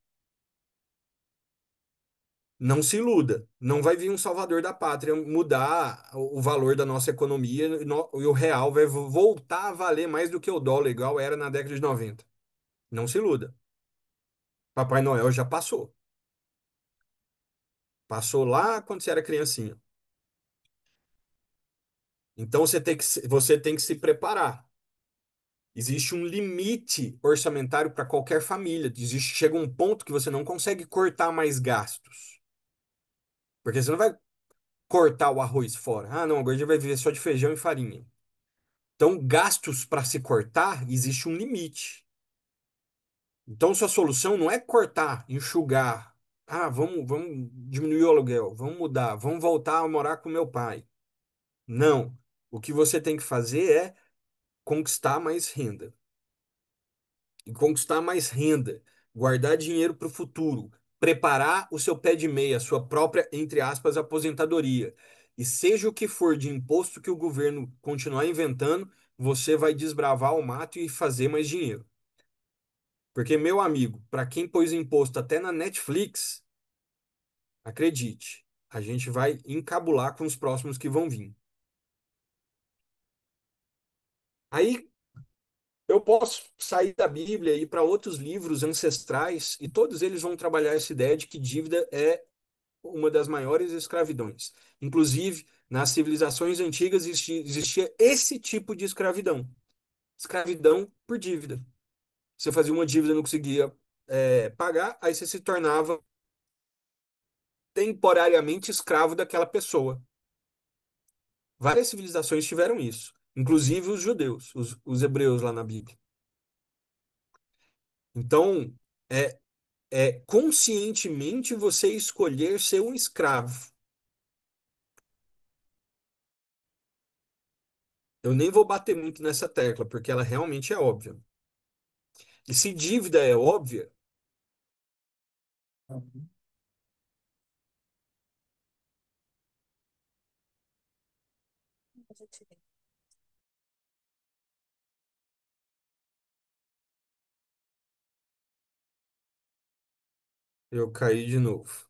Não se iluda, não vai vir um salvador da pátria mudar o valor da nossa economia e o real vai voltar a valer mais do que o dólar, igual era na década de 90. Não se iluda. Papai Noel já passou. Passou lá quando você era criancinha. Então você tem que se preparar. Existe um limite orçamentário para qualquer família. Chega um ponto que você não consegue cortar mais gastos. Porque você não vai cortar o arroz fora. Ah, não, agora a gente vai viver só de feijão e farinha. Então, gastos para se cortar, existe um limite. Então, sua solução não é cortar, enxugar. Ah, vamos diminuir o aluguel, vamos mudar, vamos voltar a morar com meu pai. Não. O que você tem que fazer é conquistar mais renda. E conquistar mais renda, guardar dinheiro para o futuro, preparar o seu pé de meia, a sua própria, entre aspas, aposentadoria. E seja o que for de imposto que o governo continuar inventando, você vai desbravar o mato e fazer mais dinheiro. Porque, meu amigo, para quem pôs imposto até na Netflix, acredite, a gente vai encabular com os próximos que vão vir. Aí eu posso sair da Bíblia e ir para outros livros ancestrais, e todos eles vão trabalhar essa ideia de que dívida é uma das maiores escravidões. Inclusive, nas civilizações antigas existia esse tipo de escravidão. Escravidão por dívida. Você fazia uma dívida e não conseguia pagar, aí você se tornava temporariamente escravo daquela pessoa. Várias civilizações tiveram isso, inclusive os judeus, os hebreus lá na Bíblia. Então, é, é conscientemente você escolher ser um escravo. Eu nem vou bater muito nessa tecla, porque ela realmente é óbvia. E se dívida é óbvia, eu caí de novo.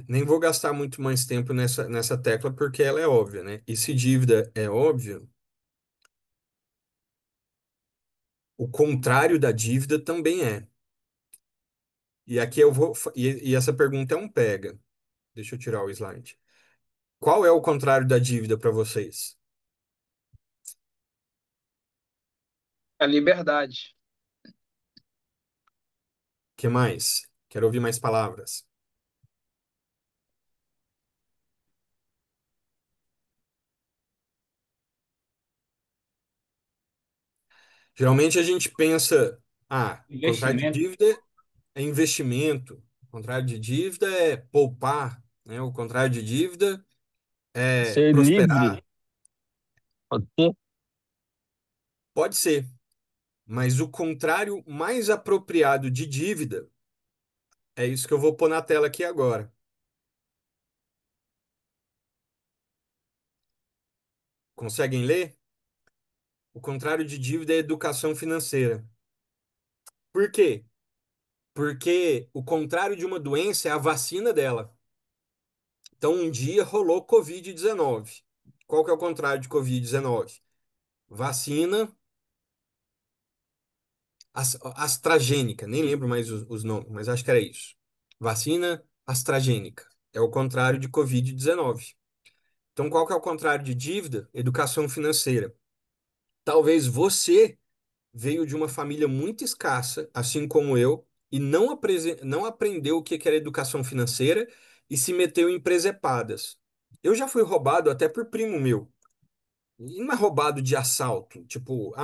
Nem vou gastar muito mais tempo nessa tecla, porque ela é óbvia, né? E se dívida é óbvia, o contrário da dívida também é. E aqui eu vou. E essa pergunta é um pega. Deixa eu tirar o slide. Qual é o contrário da dívida para vocês? A liberdade. Que mais? Quero ouvir mais palavras. Geralmente a gente pensa, contrário de Investimento. dívida é investimento, o contrário de dívida é poupar, né? O contrário de dívida é Ser prosperar. livre, pode ser? Pode ser, mas o contrário mais apropriado de dívida é isso que eu vou pôr na tela aqui agora. Conseguem ler? O contrário de dívida é educação financeira. Por quê? Porque o contrário de uma doença é a vacina dela. Então, um dia rolou Covid-19. Qual que é o contrário de Covid-19? Vacina AstraZeneca, nem lembro mais os nomes, mas acho que era isso. Vacina AstraZeneca. É o contrário de Covid-19. Então, qual que é o contrário de dívida? Educação financeira. Talvez você veio de uma família muito escassa, assim como eu, e não aprendeu o que era educação financeira e se meteu em presepadas. Eu já fui roubado até por primo meu. E não é roubado de assalto, tipo,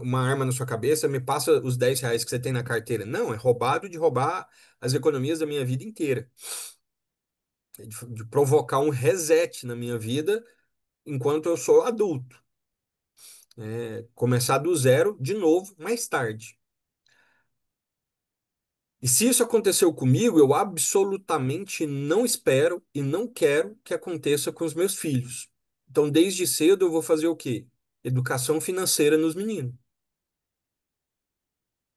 uma arma na sua cabeça, me passa os R$ 10 que você tem na carteira. Não, é roubado de roubar as economias da minha vida inteira. É de provocar um reset na minha vida enquanto eu sou adulto. Começar do zero de novo mais tarde. E se isso aconteceu comigo, eu absolutamente não espero e não quero que aconteça com os meus filhos. Então, desde cedo, eu vou fazer o quê? Educação financeira nos meninos.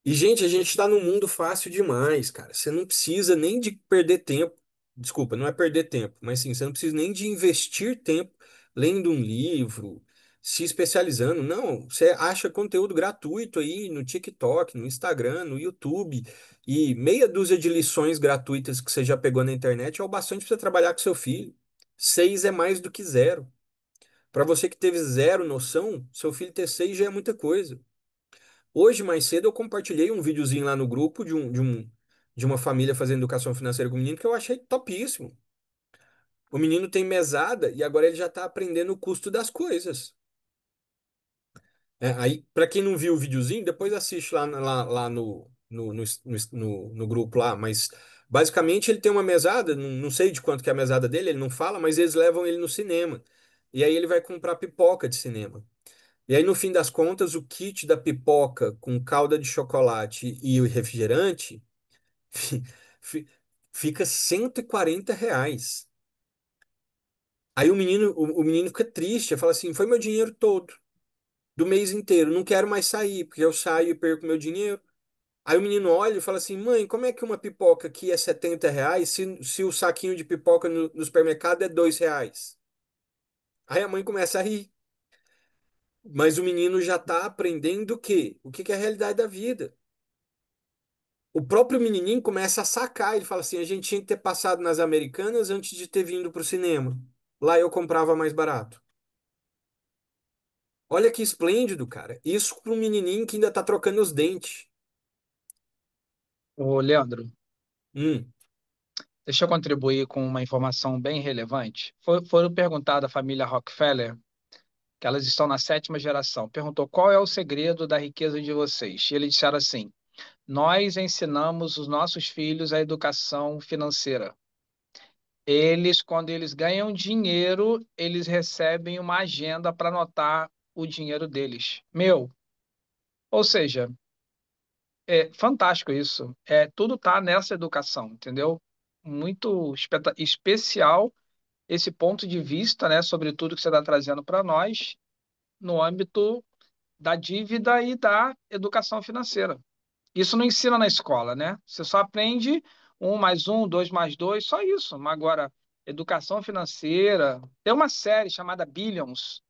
E, gente, a gente está num mundo fácil demais, cara. Você não precisa nem de perder tempo. Desculpa, não é perder tempo, mas sim, você não precisa nem de investir tempo lendo um livro, se especializando. Não, você acha conteúdo gratuito aí no TikTok, no Instagram, no YouTube. E meia dúzia de lições gratuitas que você já pegou na internet é o bastante para você trabalhar com seu filho. 6 é mais do que zero. Para você que teve zero noção, seu filho ter 6 já é muita coisa. Hoje, mais cedo, eu compartilhei um videozinho lá no grupo de uma família fazendo educação financeira com o menino que eu achei topíssimo. O menino tem mesada e agora ele já está aprendendo o custo das coisas. Aí, para quem não viu o videozinho, depois assiste lá no grupo lá, mas basicamente ele tem uma mesada, não sei de quanto que é a mesada dele, ele não fala, mas eles levam ele no cinema. E aí ele vai comprar pipoca de cinema. E aí, no fim das contas, o kit da pipoca com calda de chocolate e o refrigerante fi- fi- fica R$ 140. Aí o menino fica triste, fala assim, foi meu dinheiro todo, do mês inteiro, não quero mais sair, porque eu saio e perco meu dinheiro. Aí o menino olha e fala assim, mãe, como é que uma pipoca aqui é R$ 70 se o saquinho de pipoca no supermercado é R$ 2? Aí a mãe começa a rir, mas o menino já está aprendendo o quê? O que que é a realidade da vida. O próprio menininho começa a sacar, ele fala assim, a gente tinha que ter passado nas Americanas antes de ter vindo para o cinema. Lá eu comprava mais barato. Olha que esplêndido, cara. Isso para um menininho que ainda está trocando os dentes. Ô, Leandro, Hum. deixa eu contribuir com uma informação bem relevante. Foram perguntar da família Rockefeller, que elas estão na sétima geração. Perguntou qual é o segredo da riqueza de vocês. E eles disseram assim: nós ensinamos os nossos filhos a educação financeira. Eles, quando eles ganham dinheiro, eles recebem uma agenda para anotar o dinheiro deles. Meu, ou seja, é fantástico isso. Tudo tá nessa educação, entendeu? Muito especial esse ponto de vista, né, sobre tudo que você está trazendo para nós no âmbito da dívida e da educação financeira. Isso não ensina na escola, né? Você só aprende um mais um, dois mais dois, só isso. Mas agora, educação financeira. Tem uma série chamada Billions,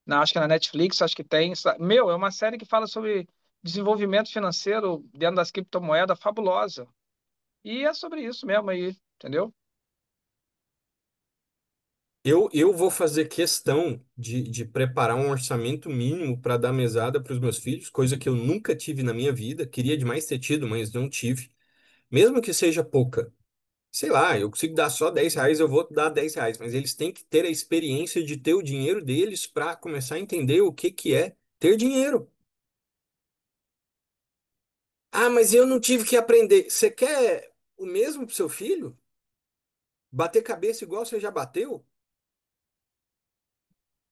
acho que na Netflix, acho que tem. Meu, é uma série que fala sobre desenvolvimento financeiro dentro das criptomoedas, fabulosa. E é sobre isso mesmo aí, entendeu? Eu vou fazer questão de preparar um orçamento mínimo para dar mesada para os meus filhos, coisa que eu nunca tive na minha vida. Queria demais ter tido, mas não tive. Mesmo que seja pouca. Sei lá, eu consigo dar só R$ 10, eu vou dar R$ 10, mas eles têm que ter a experiência de ter o dinheiro deles para começar a entender o que que é ter dinheiro. Ah, mas eu não tive que aprender. Você quer o mesmo pro seu filho? Bater cabeça igual você já bateu?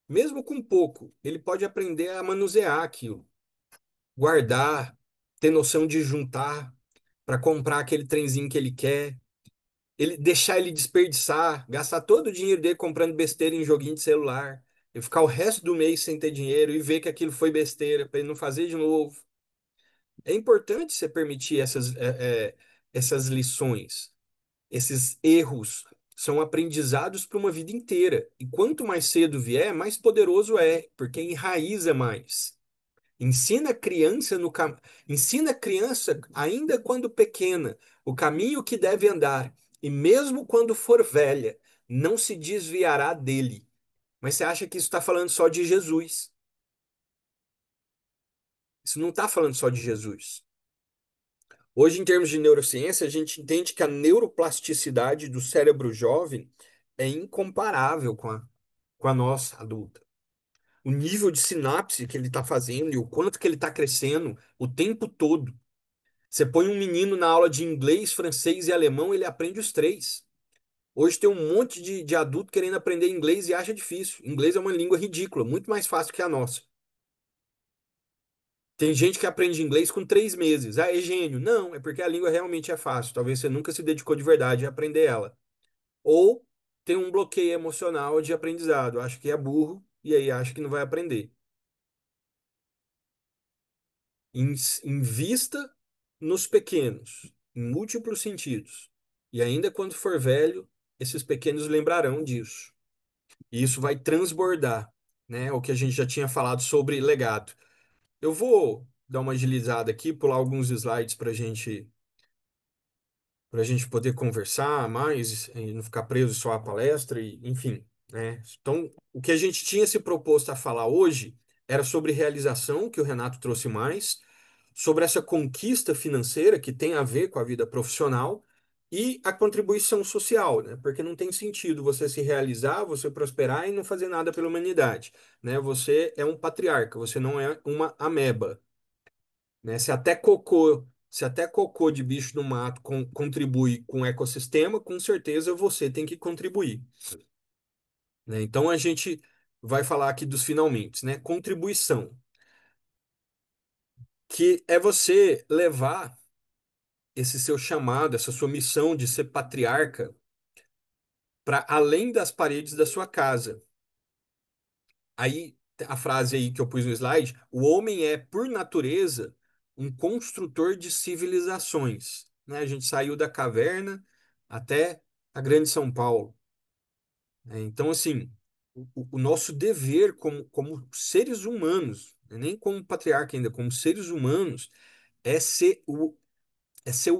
Mesmo com pouco, ele pode aprender a manusear aquilo, guardar, ter noção de juntar para comprar aquele trenzinho que ele quer, ele deixar ele desperdiçar, gastar todo o dinheiro dele comprando besteira em joguinho de celular, e ficar o resto do mês sem ter dinheiro e ver que aquilo foi besteira para ele não fazer de novo. É importante você permitir essas lições. Esses erros são aprendizados para uma vida inteira. E quanto mais cedo vier, mais poderoso é, porque enraiza mais. Ensina a criança ensina a criança ainda quando pequena o caminho que deve andar, e mesmo quando for velha, não se desviará dele. Mas você acha que isso está falando só de Jesus? Isso não está falando só de Jesus. Hoje, em termos de neurociência, a gente entende que a neuroplasticidade do cérebro jovem é incomparável com a nossa adulta. O nível de sinapse que ele está fazendo e o quanto que ele está crescendo o tempo todo. Você põe um menino na aula de inglês, francês e alemão, ele aprende os três. Hoje tem um monte de adulto querendo aprender inglês e acha difícil. Inglês é uma língua ridícula, muito mais fácil que a nossa. Tem gente que aprende inglês com 3 meses. Ah, é gênio. Não, é porque a língua realmente é fácil. Talvez você nunca se dedicou de verdade a aprender ela. Ou tem um bloqueio emocional de aprendizado. Acho que é burro e aí acha que não vai aprender. Invista nos pequenos, em múltiplos sentidos. E ainda quando for velho, esses pequenos lembrarão disso. E isso vai transbordar, né? O que a gente já tinha falado sobre legado. Eu vou dar uma agilizada aqui, pular alguns slides para a gente poder conversar mais e não ficar preso só à palestra, e, enfim, né? Então, o que a gente tinha se proposto a falar hoje era sobre realização, que o Renato trouxe mais, sobre essa conquista financeira que tem a ver com a vida profissional, E a contribuição social, né? Porque não tem sentido você se realizar, você prosperar e não fazer nada pela humanidade, né? Você é um patriarca, você não é uma ameba, né? Se até cocô de bicho do mato contribui com o ecossistema, com certeza você tem que contribuir, né? Então a gente vai falar aqui dos finalmente, né? Contribuição, que é você levar esse seu chamado, essa sua missão de ser patriarca para além das paredes da sua casa. Aí, a frase aí que eu pus no slide, o homem é, por natureza, um construtor de civilizações, né? A gente saiu da caverna até a grande São Paulo, né? Então, assim, o nosso dever como seres humanos, né? Nem como patriarca ainda, como seres humanos, é ser o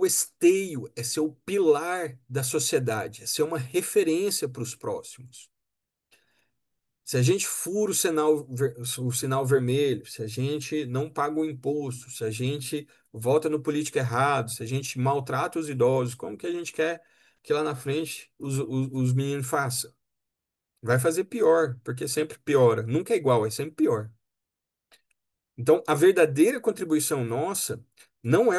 esteio, é ser o pilar da sociedade, é ser uma referência para os próximos. Se a gente fura o sinal vermelho, se a gente não paga o imposto, se a gente vota no político errado, se a gente maltrata os idosos, como que a gente quer que lá na frente os meninos façam? Vai fazer pior, porque sempre piora. Nunca é igual, é sempre pior. Então, a verdadeira contribuição nossa não é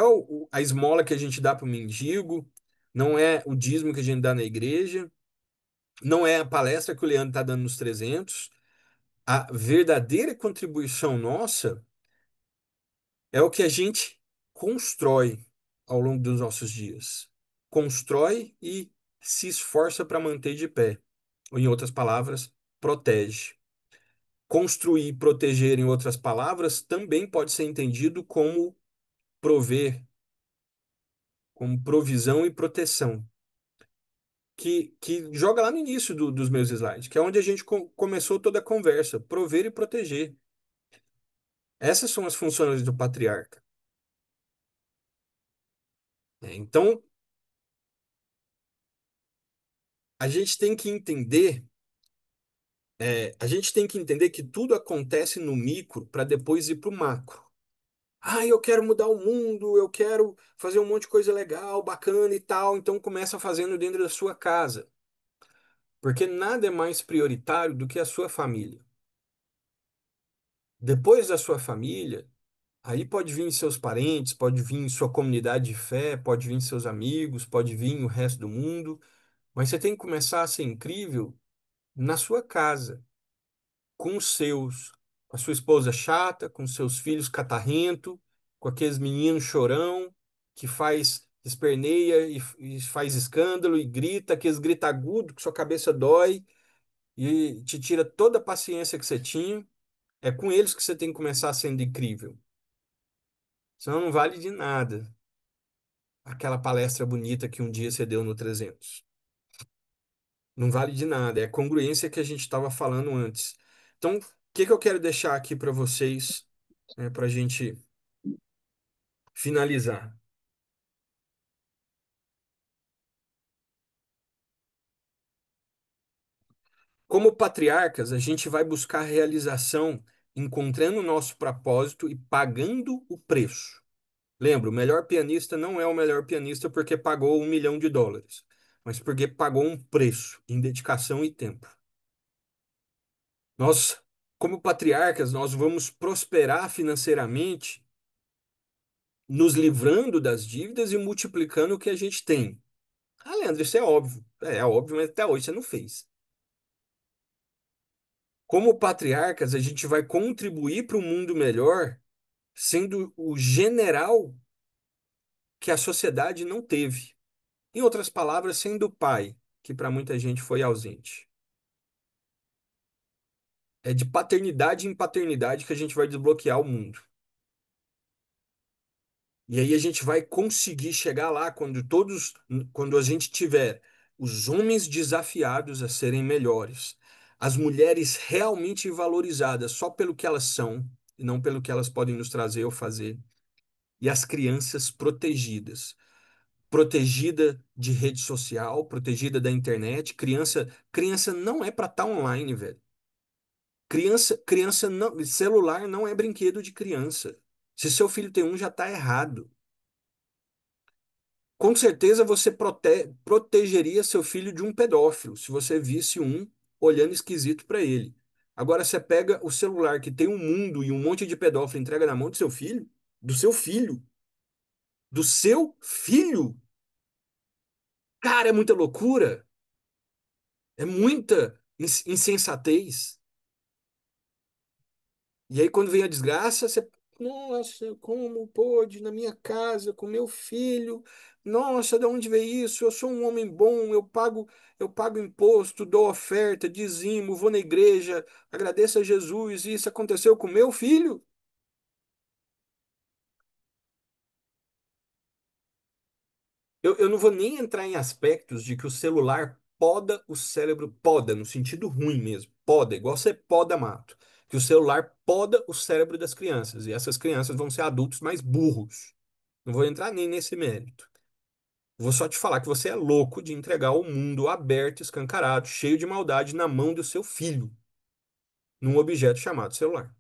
a esmola que a gente dá para o mendigo, não é o dízimo que a gente dá na igreja, não é a palestra que o Leandro está dando nos 300. A verdadeira contribuição nossa é o que a gente constrói ao longo dos nossos dias. Constrói e se esforça para manter de pé. Ou, em outras palavras, protege. Construir e proteger, em outras palavras, também pode ser entendido como prover, como provisão e proteção. Que joga lá no início dos meus slides, que é onde a gente começou toda a conversa. Prover e proteger. Essas são as funções do patriarca, né? Então, a gente tem que entender, a gente tem que entender que tudo acontece no micro para depois ir para o macro. Ah, eu quero mudar o mundo, eu quero fazer um monte de coisa legal, bacana e tal. Então começa fazendo dentro da sua casa, porque nada é mais prioritário do que a sua família. Depois da sua família, aí pode vir seus parentes, pode vir sua comunidade de fé, pode vir seus amigos, pode vir o resto do mundo, mas você tem que começar a ser incrível na sua casa, com os seus, com a sua esposa chata, com seus filhos catarrento, com aqueles meninos chorão que faz esperneia e faz escândalo e grita, aqueles grita agudo que sua cabeça dói e te tira toda a paciência que você tinha. É com eles que você tem que começar sendo incrível. Senão não vale de nada aquela palestra bonita que um dia você deu no 300. Não vale de nada. É a congruência que a gente estava falando antes. Então, o que que eu quero deixar aqui para vocês, né, para a gente finalizar? Como patriarcas, a gente vai buscar realização encontrando o nosso propósito e pagando o preço. Lembra, o melhor pianista não é o melhor pianista porque pagou US$ 1 milhão, mas porque pagou um preço em dedicação e tempo. Nós, como patriarcas, nós vamos prosperar financeiramente, nos livrando das dívidas e multiplicando o que a gente tem. Ah, Leandro, isso é óbvio. É óbvio, mas até hoje você não fez. Como patriarcas, a gente vai contribuir para um mundo melhor, sendo o general que a sociedade não teve. Em outras palavras, sendo o pai, que para muita gente foi ausente. É de paternidade em paternidade que a gente vai desbloquear o mundo. E aí a gente vai conseguir chegar lá quando a gente tiver os homens desafiados a serem melhores, as mulheres realmente valorizadas só pelo que elas são e não pelo que elas podem nos trazer ou fazer, e as crianças protegidas, protegida de rede social, protegida da internet. Criança não é para estar online, velho. Criança não, celular não é brinquedo de criança. Se seu filho tem um, já está errado. Com certeza você protegeria seu filho de um pedófilo se você visse um olhando esquisito para ele. Agora você pega o celular que tem um mundo e um monte de pedófilo e entrega na mão do seu filho, do seu filho. Cara, é muita loucura, é muita insensatez. E aí quando vem a desgraça, você, nossa, como pôde na minha casa com meu filho? Nossa, de onde veio isso? Eu sou um homem bom, eu pago imposto, dou oferta, dizimo, vou na igreja, agradeço a Jesus, e isso aconteceu com meu filho? Eu não vou nem entrar em aspectos de que o celular poda o cérebro, poda, no sentido ruim mesmo, poda, igual você poda mato. Que o celular poda o cérebro das crianças, e essas crianças vão ser adultos mais burros. Não vou entrar nem nesse mérito. Vou só te falar que você é louco de entregar o mundo aberto, escancarado, cheio de maldade na mão do seu filho, num objeto chamado celular.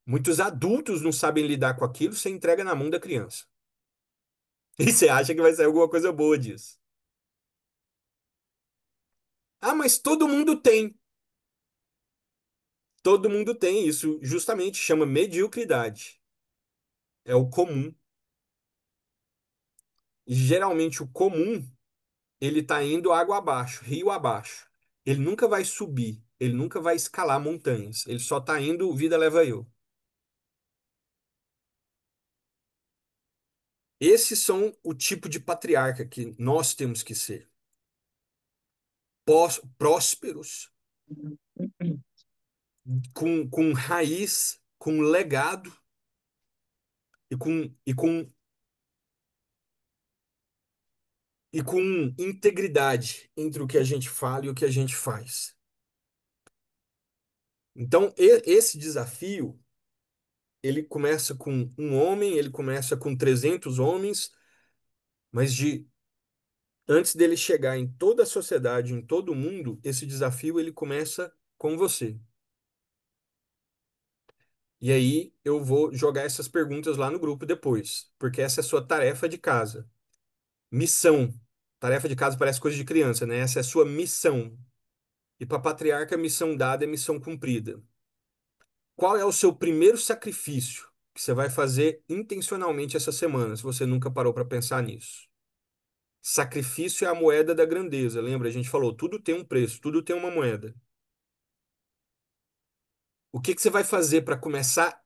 Muitos adultos não sabem lidar com aquilo, você entrega na mão da criança. E você acha que vai sair alguma coisa boa disso. Ah, mas todo mundo tem. Todo mundo tem. Isso justamente chama mediocridade. É o comum. E geralmente o comum, ele tá indo água abaixo, rio abaixo. Ele nunca vai subir, ele nunca vai escalar montanhas. Ele só tá indo, vida leva eu. Esses são o tipo de patriarca que nós temos que ser. Prósperos, com raiz, com legado e com integridade entre o que a gente fala e o que a gente faz. Então, esse desafio, ele começa com um homem, ele começa com 300 homens, mas antes dele chegar em toda a sociedade, em todo o mundo, esse desafio ele começa com você. E aí eu vou jogar essas perguntas lá no grupo depois, porque essa é a sua tarefa de casa. Missão. Tarefa de casa parece coisa de criança, né? Essa é a sua missão. E para patriarca, missão dada é missão cumprida. Qual é o seu primeiro sacrifício que você vai fazer intencionalmente essa semana, se você nunca parou para pensar nisso? Sacrifício é a moeda da grandeza. Lembra? A gente falou, tudo tem um preço, tudo tem uma moeda. O que que você vai fazer para começar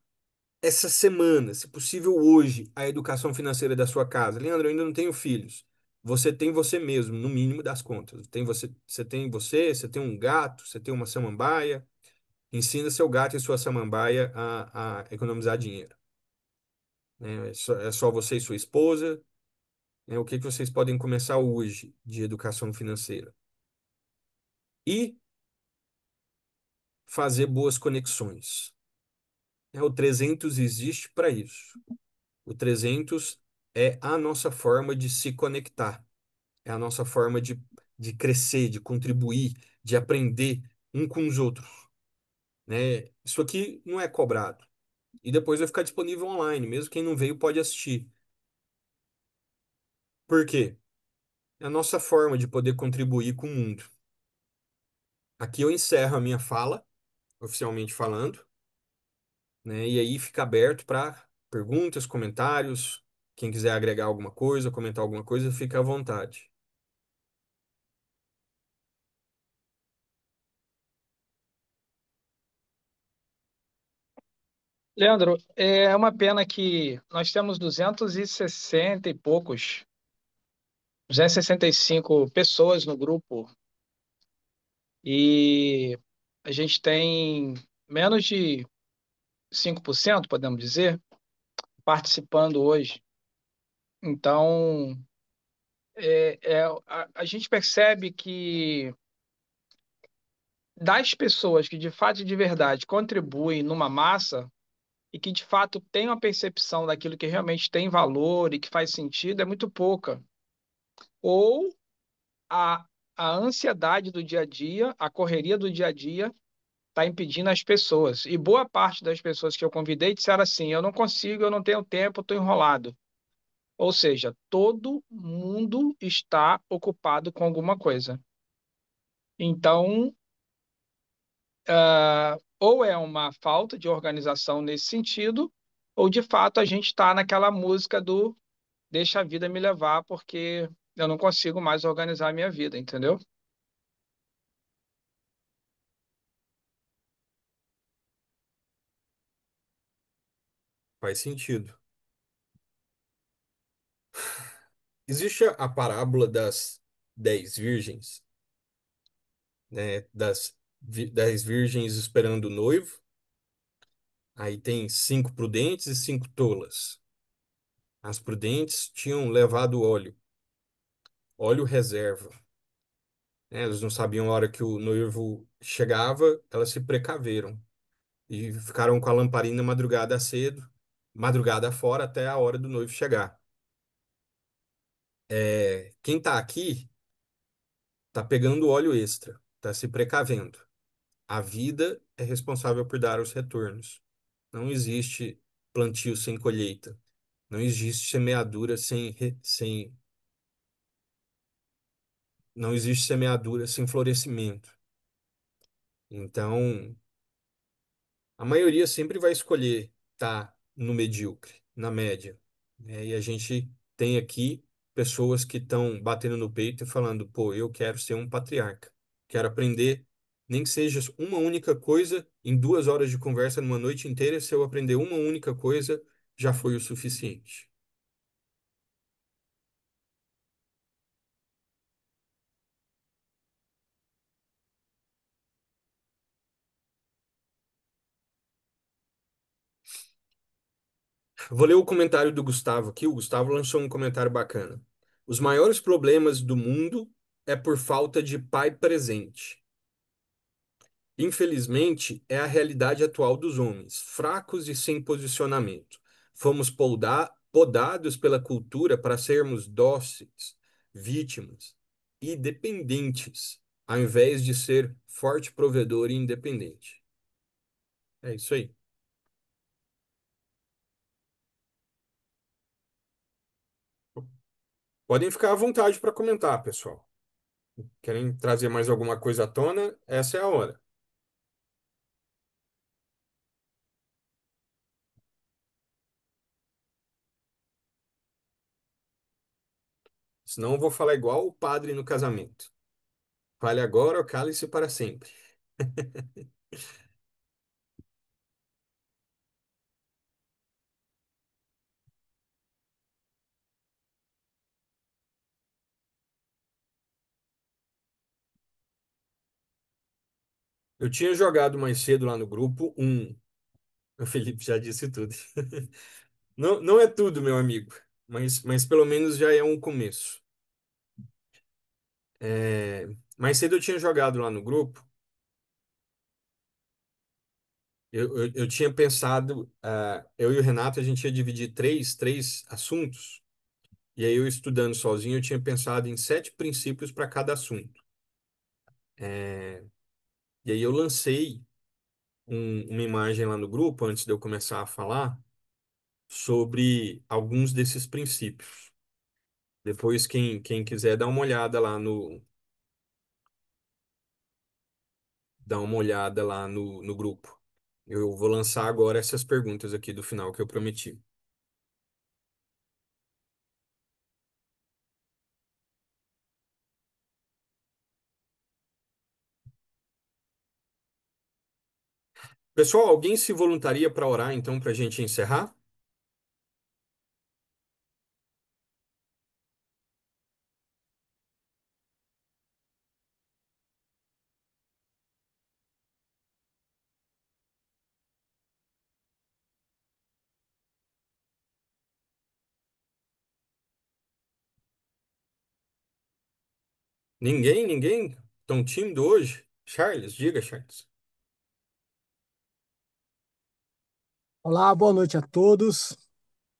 essa semana, se possível hoje, a educação financeira da sua casa? Leandro, eu ainda não tenho filhos. Você tem você mesmo, no mínimo das contas. Você tem um gato, você tem uma samambaia. Ensina seu gato e sua samambaia a economizar dinheiro, né? É só você e sua esposa, né? O que que vocês podem começar hoje de educação financeira? E fazer boas conexões. O 300 existe para isso. O 300 é a nossa forma de se conectar, é a nossa forma de crescer, de contribuir, de aprender um com os outros, né? Isso aqui não é cobrado. E depois vai ficar disponível online, mesmo quem não veio pode assistir. Por quê? É a nossa forma de poder contribuir com o mundo. Aqui eu encerro a minha fala, oficialmente falando, né? E aí fica aberto para perguntas, comentários. Quem quiser agregar alguma coisa, comentar alguma coisa, fica à vontade. Leandro, é uma pena que nós temos 260 e poucos, 265 pessoas no grupo e a gente tem menos de 5%, podemos dizer, participando hoje. Então, a gente percebe que das pessoas que de fato e de verdade contribuem numa massa e que de fato têm uma percepção daquilo que realmente tem valor e que faz sentido é muito pouca. Ou a, a ansiedade do dia a dia, a correria do dia a dia, está impedindo as pessoas. E boa parte das pessoas que eu convidei disseram assim: eu não consigo, eu não tenho tempo, eu estou enrolado. Ou seja, todo mundo está ocupado com alguma coisa. Então, ou é uma falta de organização nesse sentido, ou de fato a gente está naquela música do deixa a vida me levar, porque eu não consigo mais organizar a minha vida, entendeu? Faz sentido. Existe a parábola das 10 virgens, né? Das 10 virgens esperando o noivo. Aí tem 5 prudentes e 5 tolas. As prudentes tinham levado óleo reserva, né? Elas não sabiam a hora que o noivo chegava, elas se precaveram e ficaram com a lamparina madrugada cedo, madrugada fora até a hora do noivo chegar. Quem tá aqui tá pegando óleo extra, tá se precavendo. A vida é responsável por dar os retornos. Não existe plantio sem colheita. Não existe semeadura não existe semeadura sem florescimento. Então, a maioria sempre vai escolher estar no medíocre, na média, né? E a gente tem aqui pessoas que estão batendo no peito e falando, pô, eu quero ser um patriarca. Quero aprender, nem que seja uma única coisa, em 2 horas de conversa numa noite inteira, se eu aprender uma única coisa, já foi o suficiente. Vou ler o comentário do Gustavo aqui. O Gustavo lançou um comentário bacana. Os maiores problemas do mundo é por falta de pai presente. Infelizmente, é a realidade atual dos homens, fracos e sem posicionamento. Fomos podados pela cultura para sermos dóceis, vítimas e dependentes, ao invés de ser forte provedor e independente. É isso aí. Podem ficar à vontade para comentar, pessoal. Querem trazer mais alguma coisa à tona? Essa é a hora. Senão eu vou falar igual o padre no casamento. Fale agora ou cale-se para sempre. Eu tinha jogado mais cedo lá no grupo um. O Felipe já disse tudo. Não, não é tudo, meu amigo, mas pelo menos já é um começo. Mais cedo eu tinha jogado lá no grupo. Eu tinha pensado, eu e o Renato, a gente ia dividir três assuntos. E aí eu estudando sozinho, eu tinha pensado em 7 princípios para cada assunto. É, e aí eu lancei uma imagem lá no grupo, antes de eu começar a falar, sobre alguns desses princípios. Depois, quem quiser dar uma olhada lá no grupo. Eu vou lançar agora essas perguntas aqui do final que eu prometi. Pessoal, alguém se voluntaria para orar, então, para a gente encerrar? Ninguém? Ninguém? Tão tímido hoje? Charles, diga, Charles. Olá, boa noite a todos.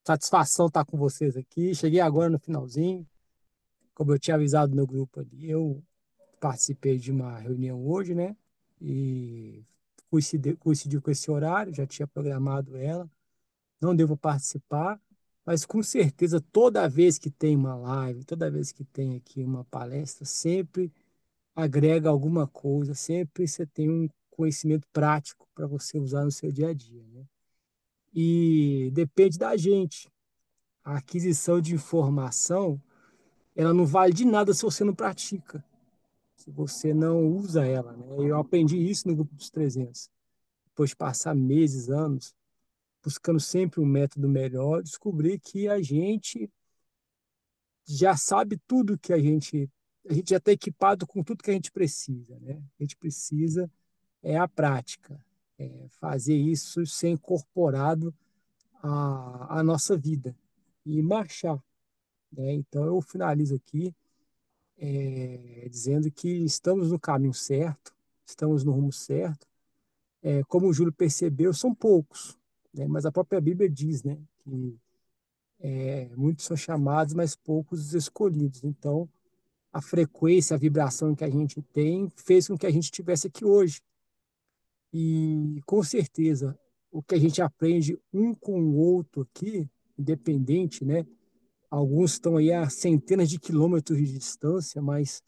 Satisfação estar com vocês aqui. Cheguei agora no finalzinho. Como eu tinha avisado no grupo ali, eu participei de uma reunião hoje, né? E coincidiu com esse horário, já tinha programado ela. Não devo participar, Mas com certeza, toda vez que tem uma live, toda vez que tem aqui uma palestra, sempre agrega alguma coisa, sempre você tem um conhecimento prático para você usar no seu dia a dia, né? E depende da gente. A aquisição de informação, ela não vale de nada se você não pratica, se você não usa ela, né? Eu aprendi isso no grupo dos 300. Depois de passar meses, anos, buscando sempre um método melhor, descobri que a gente já sabe tudo que a gente já está equipado com tudo que a gente precisa, né? A gente precisa é a prática, é fazer isso ser incorporado à nossa vida e marchar, né? Então eu finalizo aqui dizendo que estamos no caminho certo, estamos no rumo certo. Como o Júlio percebeu, são poucos, né? Mas a própria Bíblia diz, né, que muitos são chamados, mas poucos os escolhidos. Então, a frequência, a vibração que a gente tem fez com que a gente estivesse aqui hoje. E com certeza, o que a gente aprende um com o outro aqui, independente, né? Alguns estão aí a centenas de quilômetros de distância, mas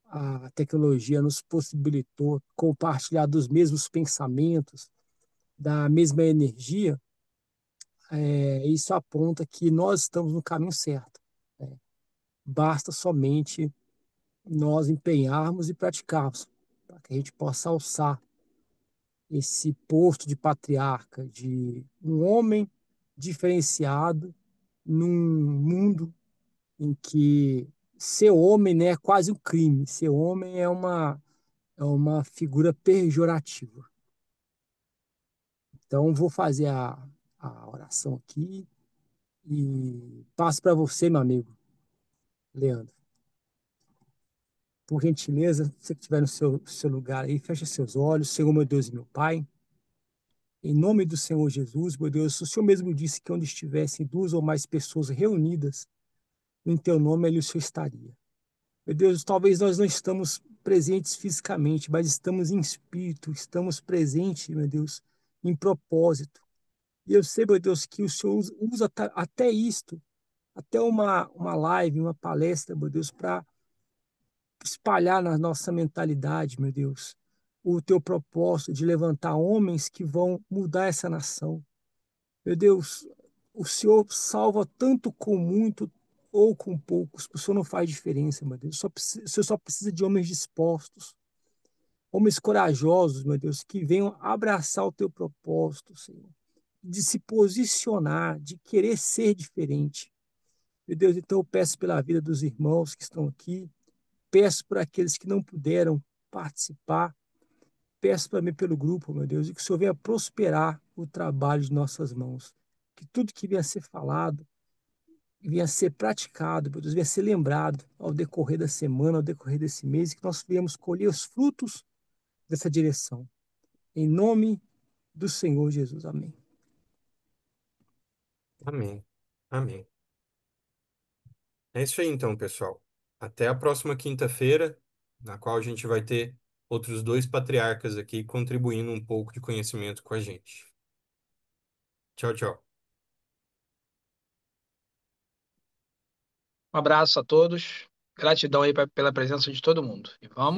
a tecnologia nos possibilitou compartilhar dos mesmos pensamentos, da mesma energia. Isso aponta que nós estamos no caminho certo, né? Basta somente nós empenharmos e praticarmos, para que a gente possa alçar esse posto de patriarca, de um homem diferenciado num mundo em que ser homem, né, é quase um crime. Ser homem é uma figura pejorativa. Então, vou fazer a oração aqui e passo para você, meu amigo Leandro. Por gentileza, você que estiver no seu lugar aí, feche seus olhos, Senhor, meu Deus e meu Pai. Em nome do Senhor Jesus, meu Deus, o Senhor mesmo disse que onde estivessem duas ou mais pessoas reunidas, em teu nome ali o Senhor estaria. Meu Deus, talvez nós não estamos presentes fisicamente, mas estamos em espírito, estamos presentes, meu Deus, em propósito. E eu sei, meu Deus, que o Senhor usa até isto, até uma live, uma palestra, meu Deus, para espalhar na nossa mentalidade, meu Deus, o teu propósito de levantar homens que vão mudar essa nação. Meu Deus, o Senhor salva tanto com muito ou com poucos. O Senhor não faz diferença, meu Deus. O Senhor só precisa de homens dispostos, homens corajosos, meu Deus, que venham abraçar o teu propósito, Senhor, de se posicionar, de querer ser diferente. Meu Deus, então eu peço pela vida dos irmãos que estão aqui, peço por aqueles que não puderam participar, peço também pelo grupo, meu Deus, e que o Senhor venha prosperar o trabalho de nossas mãos. Que tudo que venha a ser falado, venha a ser praticado, meu Deus, venha a ser lembrado ao decorrer da semana, ao decorrer desse mês, que nós venhamos colher os frutos dessa direção. Em nome do Senhor Jesus. Amém. Amém. Amém. É isso aí então, pessoal. Até a próxima quinta-feira, na qual a gente vai ter outros dois patriarcas aqui contribuindo um pouco de conhecimento com a gente. Tchau, tchau. Um abraço a todos. Gratidão aí pela presença de todo mundo. E vamos